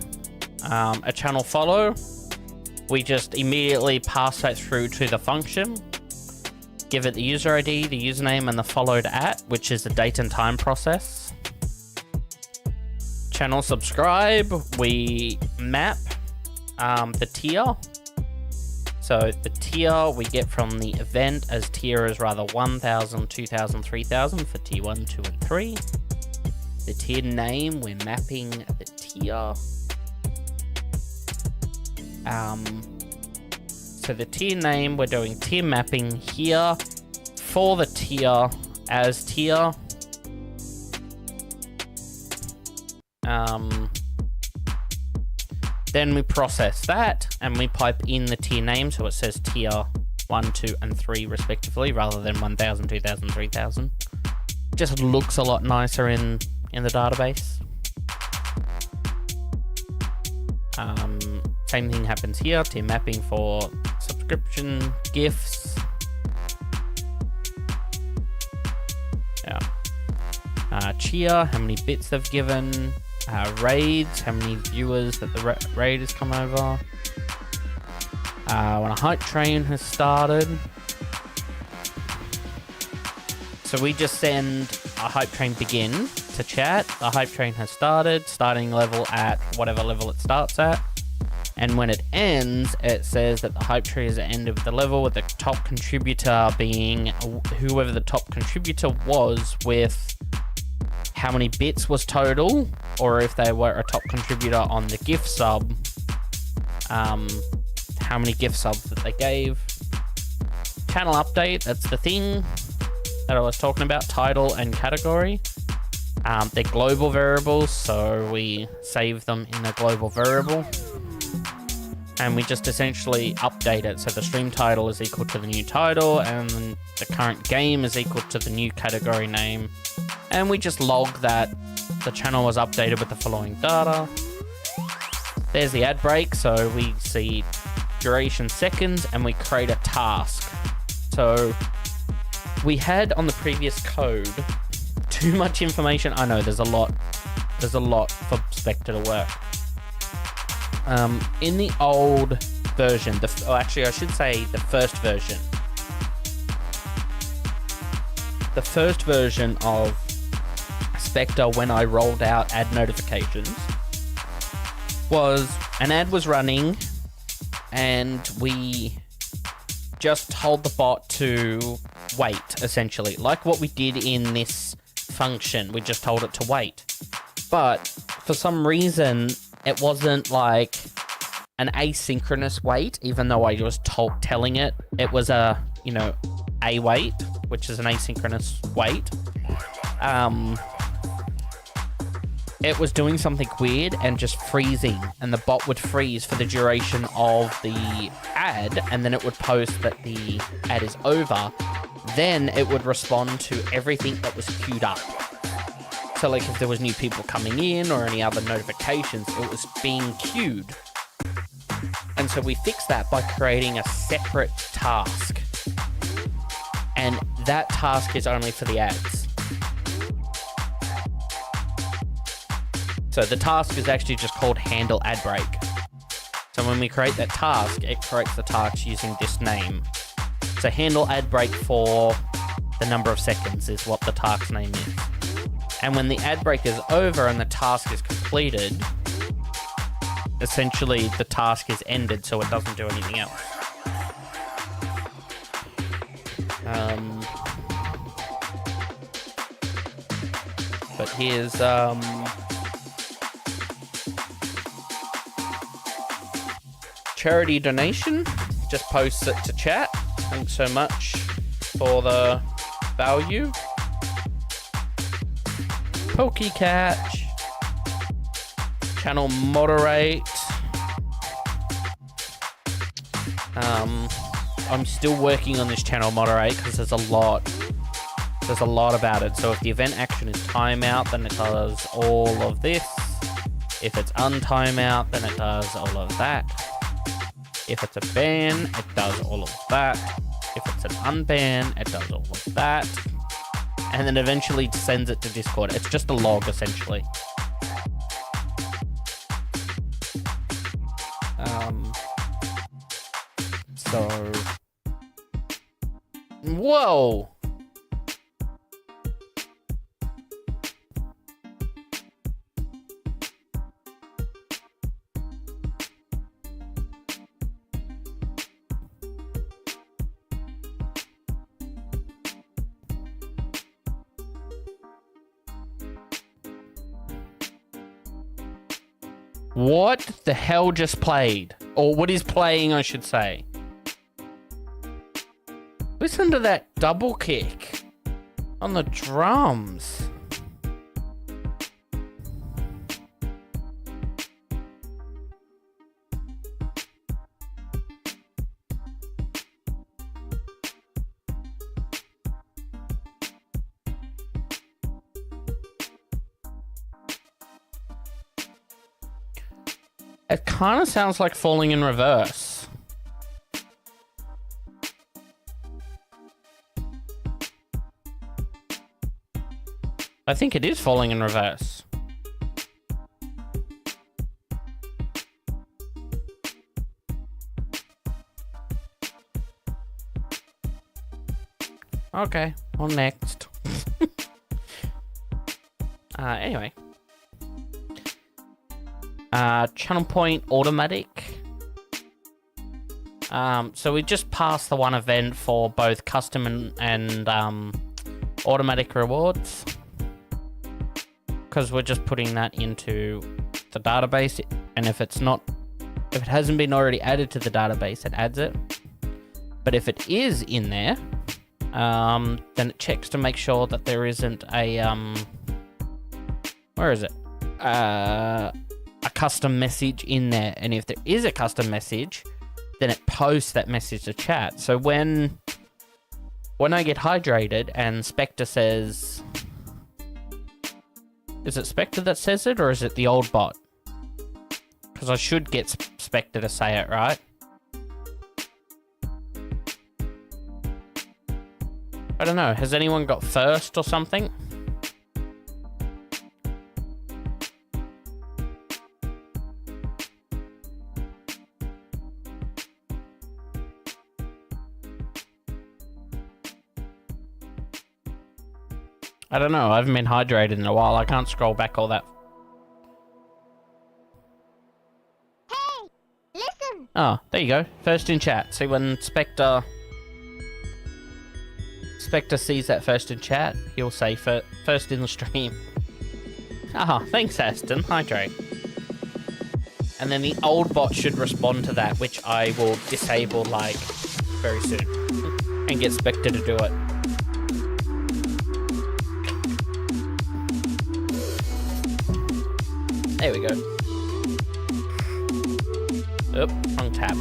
a channel follow, we just immediately pass that through to the function, give it the user ID, the username, and the followed at, which is the date and time process. Channel subscribe, we map the tier. So the tier we get from the event as tier is rather 1000, 2000, 3000 for tier 1, 2, and 3. The tier name, we're mapping the tier. So the tier name, we're doing tier mapping here for the tier as tier. Then we process that and we pipe in the tier name, so it says tier 1, 2, and 3 respectively, rather than 1000, 2000, 3000. Just looks a lot nicer in the database. Same thing happens here, tier mapping for subscription, gifts. Yeah. Cheer, how many bits they've given. Raids, how many viewers that the raid has come over. When a hype train has started. So we just send a hype train begin to chat. The hype train has started, starting level at whatever level it starts at. And when it ends, it says that the hype tree is the end of the level, with the top contributor being whoever the top contributor was, with how many bits was total, or if they were a top contributor on the gift sub, how many gift subs that they gave. Channel update, that's the thing that I was talking about, title and category. They're global variables, so we save them in a global variable. And we just essentially update it. So the stream title is equal to the new title, and the current game is equal to the new category name. And we just log that the channel was updated with the following data. There's the ad break, so we see duration seconds, and we create a task. So we had on the previous code too much information. I know there's a lot for Spectre to work. In the old version, actually I should say the first version. The first version of Spectre, when I rolled out ad notifications, was an ad was running and we just told the bot to wait, essentially. Like what we did in this function, we just told it to wait. But for some reason, it wasn't like an asynchronous wait, even though I was telling it. It was a wait, which is an asynchronous wait. It was doing something weird and just freezing, and the bot would freeze for the duration of the ad, and then it would post that the ad is over. Then it would respond to everything that was queued up. So like if there was new people coming in or any other notifications, it was being queued. And so we fixed that by creating a separate task. And that task is only for the ads. So the task is actually just called handle ad break. So when we create that task, it creates the task using this name. So handle ad break for the number of seconds is what the task name is. And when the ad break is over and the task is completed, essentially the task is ended, so it doesn't do anything else. But here's charity donation. Just posts it to chat. Thanks so much for the value. Pokecatch. Channel moderate. I'm still working on this channel moderate because there's a lot about it. So if the event action is timeout, then it does all of this. If it's untimeout, then it does all of that. If it's a ban, it does all of that. If it's an unban, it does all of that. And then eventually sends it to Discord. It's just a log, essentially. So... Whoa! What the hell just played? Or what is playing, I should say. Listen to that double kick on the drums. It kind of sounds like Falling in Reverse. I think it is Falling in Reverse. Okay, on next. Anyway. Channel point automatic. So we just passed the one event for both custom and automatic rewards. Because we're just putting that into the database, and if it hasn't been already added to the database, it adds it. But if it is in there, then it checks to make sure that there isn't a where is it? A custom message in there, and if there is a custom message, then it posts that message to chat. So when I get hydrated and Spectre says, is it Spectre that says it, or is it the old bot? Because I should get Spectre to say it, right? I don't know. Has anyone got first or something? I don't know. I haven't been hydrated in a while. I can't scroll back all that. Hey, listen. Oh, there you go. First in chat. See, when Spectre sees that first in chat, he'll say first in the stream. Ah, thanks, Aston. Hydrate. And then the old bot should respond to that, which I will disable, like, very soon. And get Spectre to do it. There we go. Oop, wrong tab.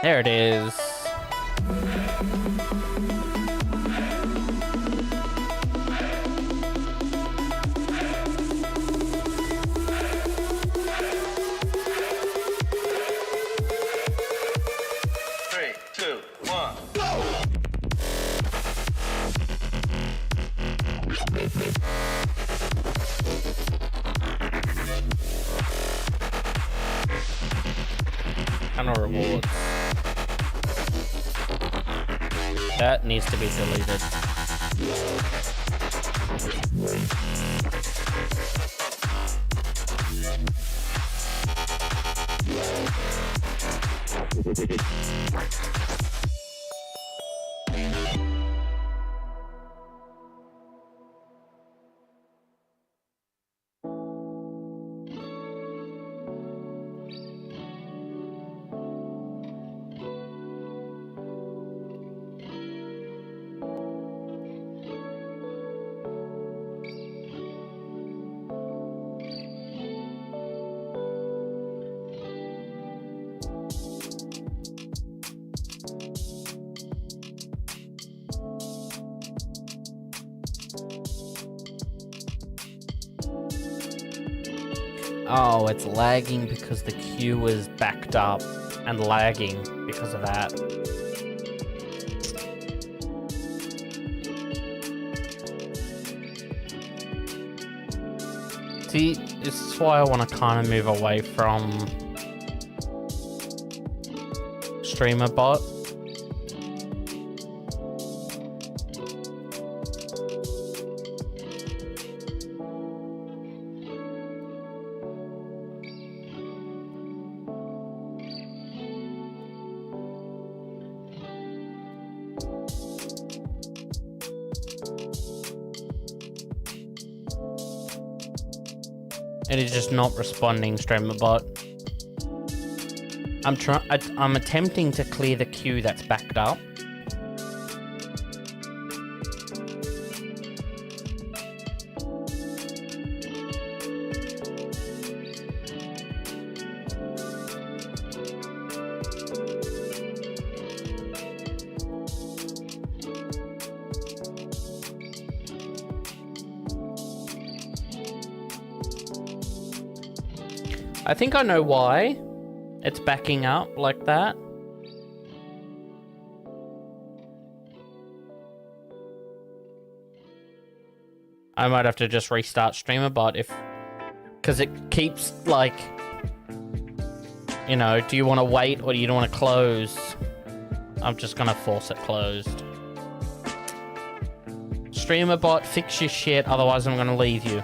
There it is. Kind of rewards. That needs to be deleted. Oh, it's lagging because the queue is backed up and lagging because of that. See, this is why I want to kind of move away from streamer bot. It is just not responding, streamer bot. I'm attempting to clear the queue that's backed up. I think I know why it's backing up like that. I might have to just restart StreamerBot if... Because it keeps, like... You know, do you want to wait or do you want to close? I'm just gonna force it closed. StreamerBot, fix your shit, otherwise I'm gonna leave you.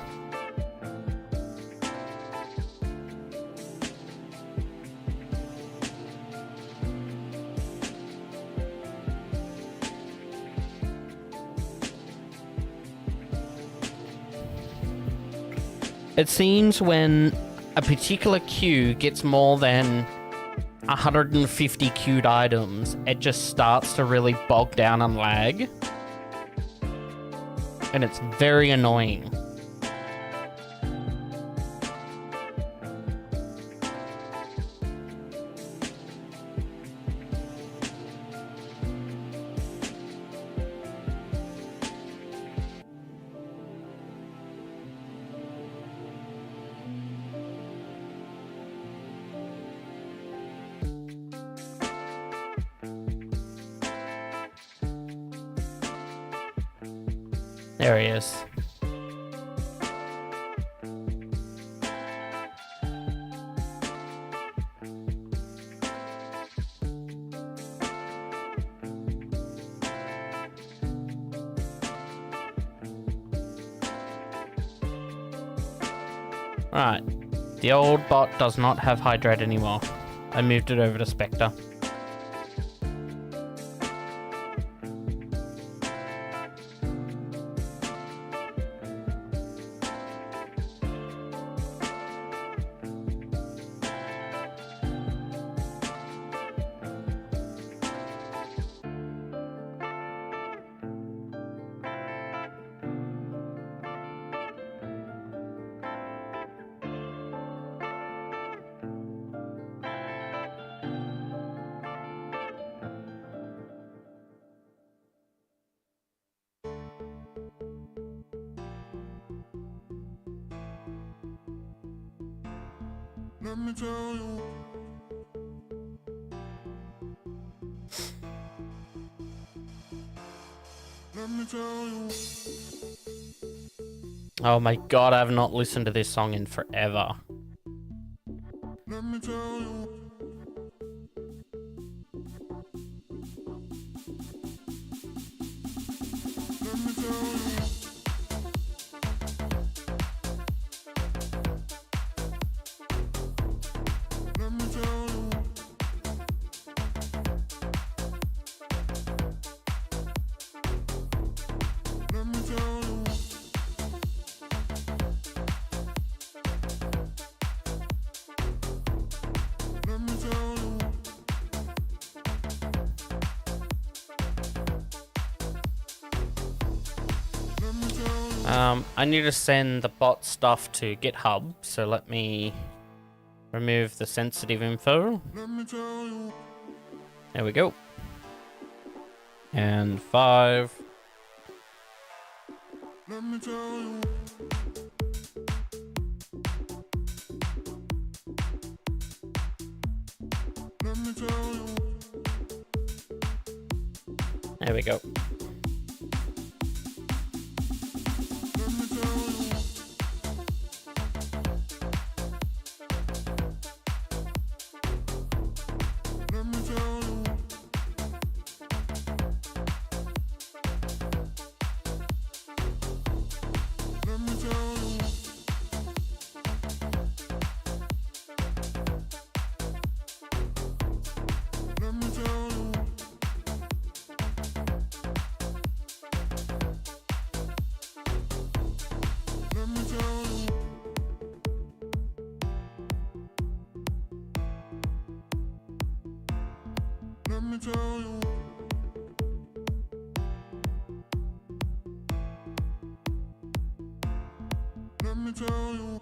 It seems when a particular queue gets more than 150 queued items, it just starts to really bog down and lag. And it's very annoying. There he is. Alright. The old bot does not have Hydrate anymore. I moved it over to Spectre. Let me tell you. Let me tell you. Oh my god, I have not listened to this song in forever. Let me tell you. Let me tell you. Let me tell you. Let me tell you. Let me tell you. I need to send the bot stuff to GitHub, so let me remove the sensitive info. Let me tell you. There we go. And 5. Let me tell you. Let me tell you. There we go. Let me tell you. Let me tell you. Let me tell you. Let me tell you. Let me tell you. Let me tell you. Let me tell you.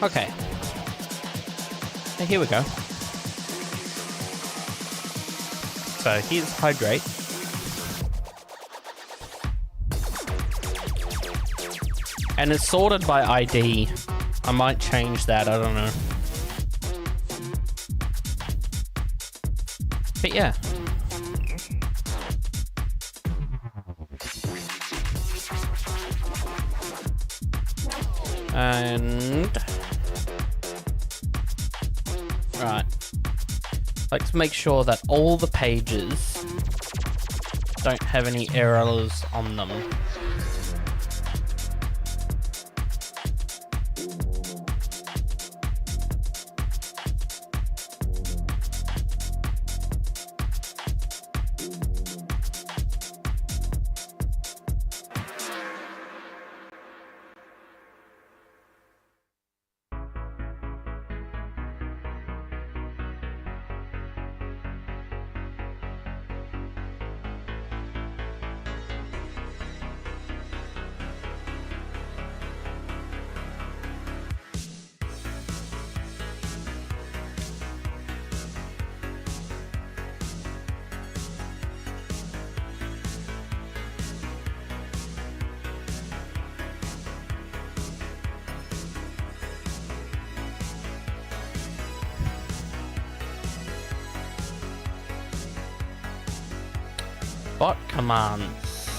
Okay. So here we go. So here's hydrate. And it's sorted by ID. I might change that, I don't know. But yeah. And... right. Let's make sure that all the pages don't have any errors on them. Bot commands.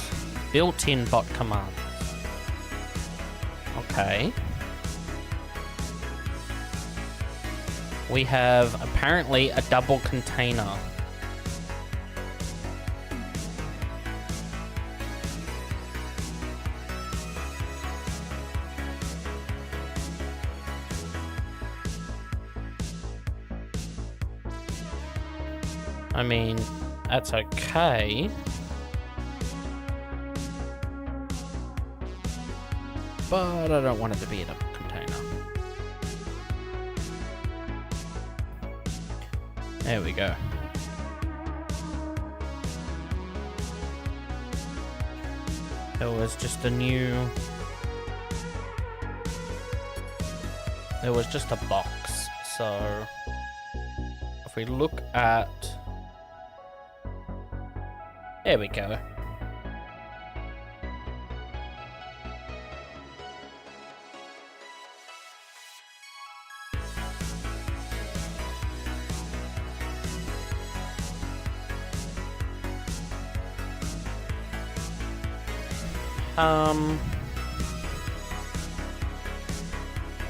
Built-in bot commands. Okay. We have apparently a double container. I mean, that's okay. But I don't want it to be in a container. There we go. There was just a new... there was just a box, so... if we look at... there we go.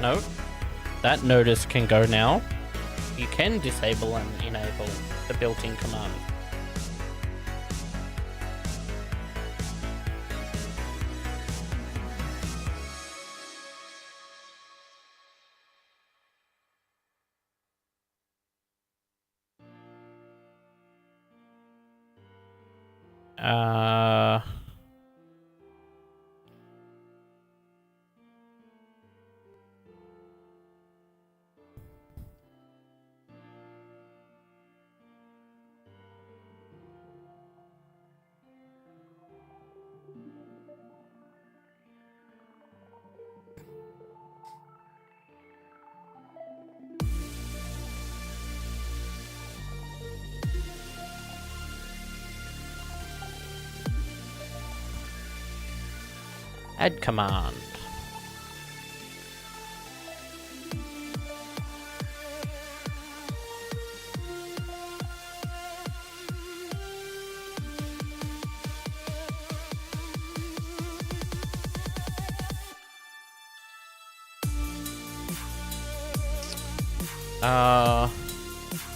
No. That notice can go now. You can disable and enable the built-in command. Add command.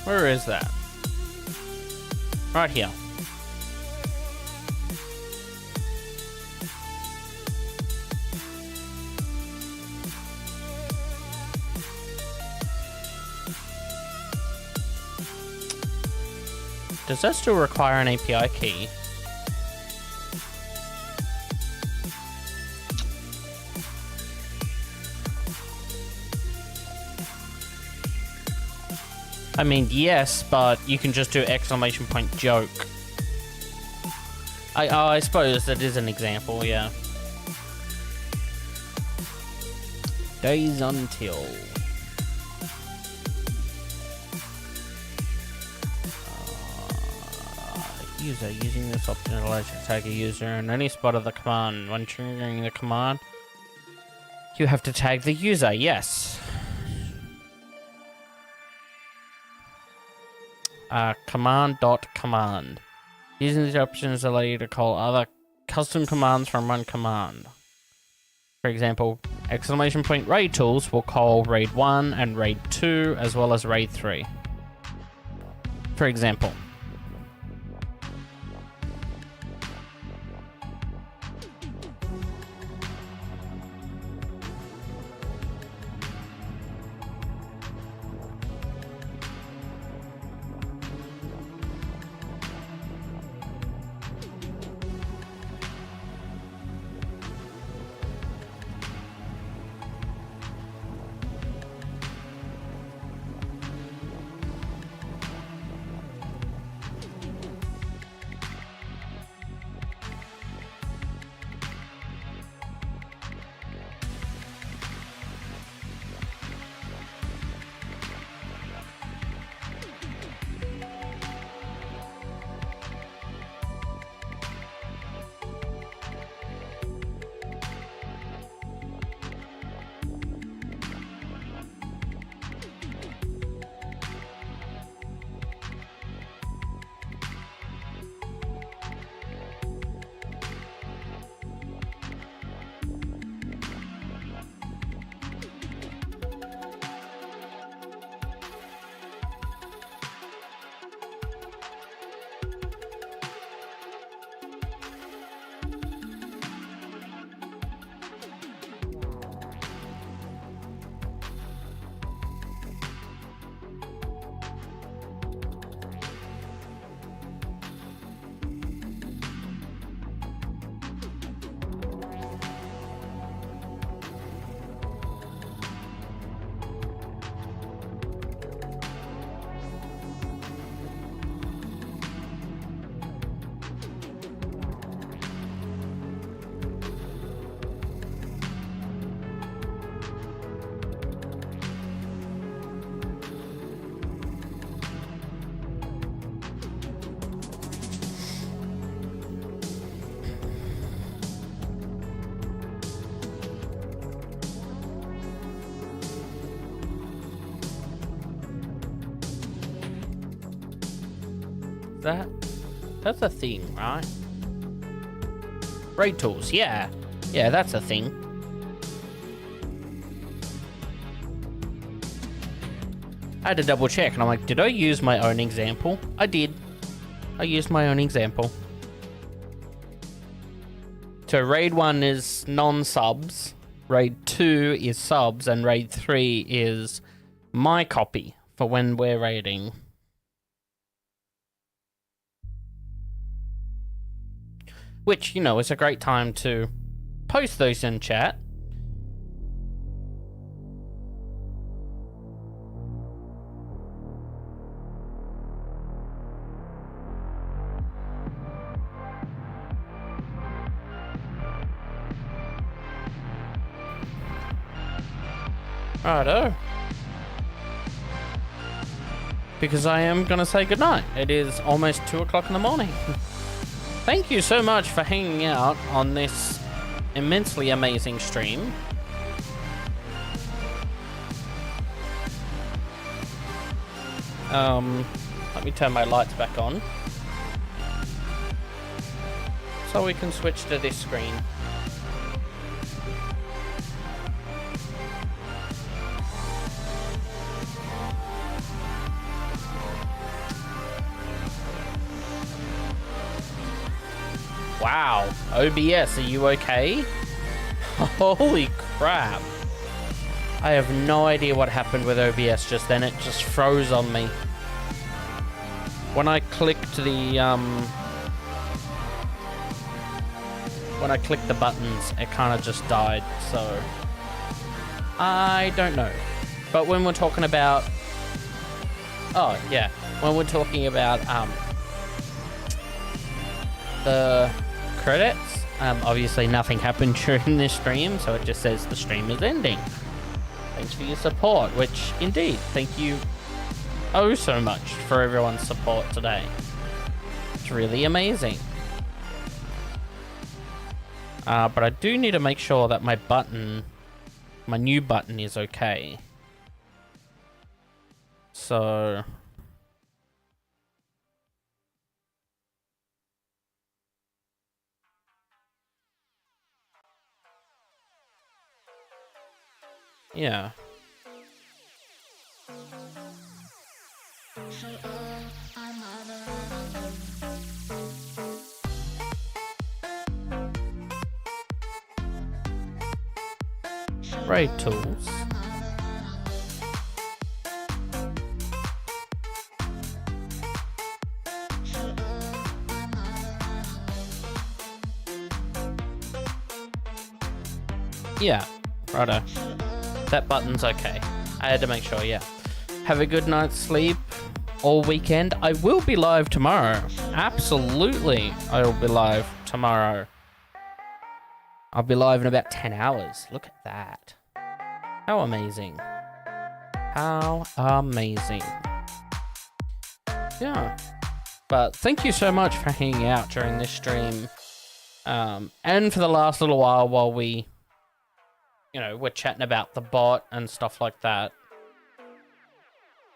Where is that? Right here. Does that still require an API key? I mean, yes, but you can just do exclamation point joke. I suppose that is an example, yeah. Days Until. User using this option allows you to tag a user in any spot of the command. When triggering the command, you have to tag the user. Yes. Command. Using these options allow you to call other custom commands from one command. For example, !raid tools will call raid 1 and raid 2 as well as raid 3. For example. That's a thing, right? Raid tools, yeah. Yeah, that's a thing. I had to double check and I'm like, did I use my own example? I did. I used my own example. So raid 1 is non-subs, raid 2 is subs, and raid 3 is my copy for when we're raiding. Which, you know, is a great time to post those in chat. Righto. Because I am going to say goodnight. It is almost 2 o'clock in the morning. Thank you so much for hanging out on this immensely amazing stream. Let me turn my lights back on so we can switch to this screen. Wow, OBS, are you okay? Holy crap. I have no idea what happened with OBS just then. It just froze on me. When I clicked the buttons, it kind of just died, so I don't know. But when we're talking about, oh yeah, when we're talking about the credits, obviously nothing happened during this stream, so it just says the stream is ending. Thanks for your support, which indeed, thank you oh so much for everyone's support today. It's really amazing. But I do need to make sure that my new button is okay. So... yeah. Raid tools. Yeah, righto. That button's okay. I had to make sure, yeah. Have a good night's sleep all weekend. I will be live tomorrow. Absolutely, I will be live tomorrow. I'll be live in about 10 hours. Look at that. How amazing. How amazing. Yeah. But thank you so much for hanging out during this stream. And for the last little while we... you know, we're chatting about the bot and stuff like that.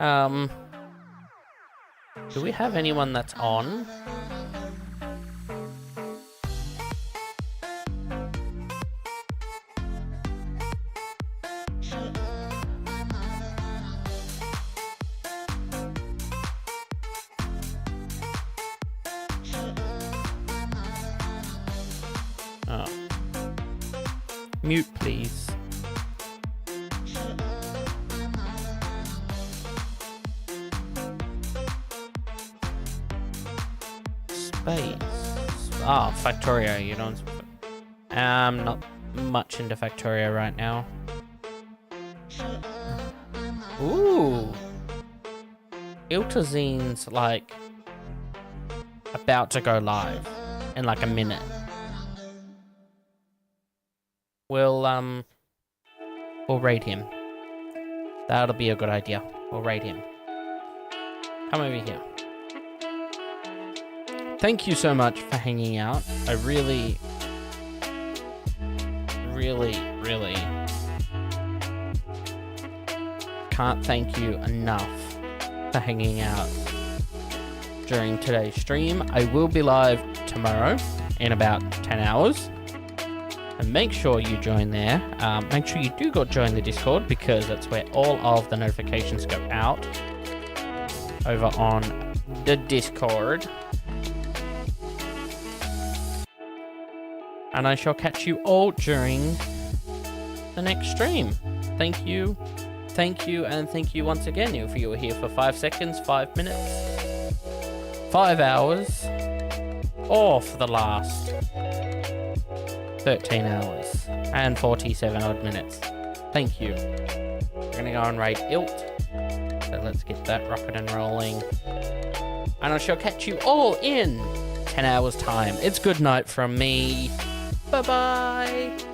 Do we have anyone that's on? Oh. Mute, please. Space. Ah, Factorio, you don't... I'm not much into Factorio right now. Ooh. Iltazine's, like, about to go live in, like, a minute. We'll raid him. That'll be a good idea. We'll raid him. Come over here. Thank you so much for hanging out. I really can't thank you enough for hanging out during today's stream. I will be live tomorrow in about 10 hours. And make sure you join there. Make sure you do go join the Discord, because that's where all of the notifications go out. Over on the Discord. And I shall catch you all during the next stream. Thank you, and thank you once again if you were here for 5 seconds, 5 minutes, 5 hours, or for the last 13 hours and 47 odd minutes. Thank you. We're gonna go and raid Ilt. So let's get that rocket and rolling. And I shall catch you all in 10 hours time. It's good night from me. Bye-bye.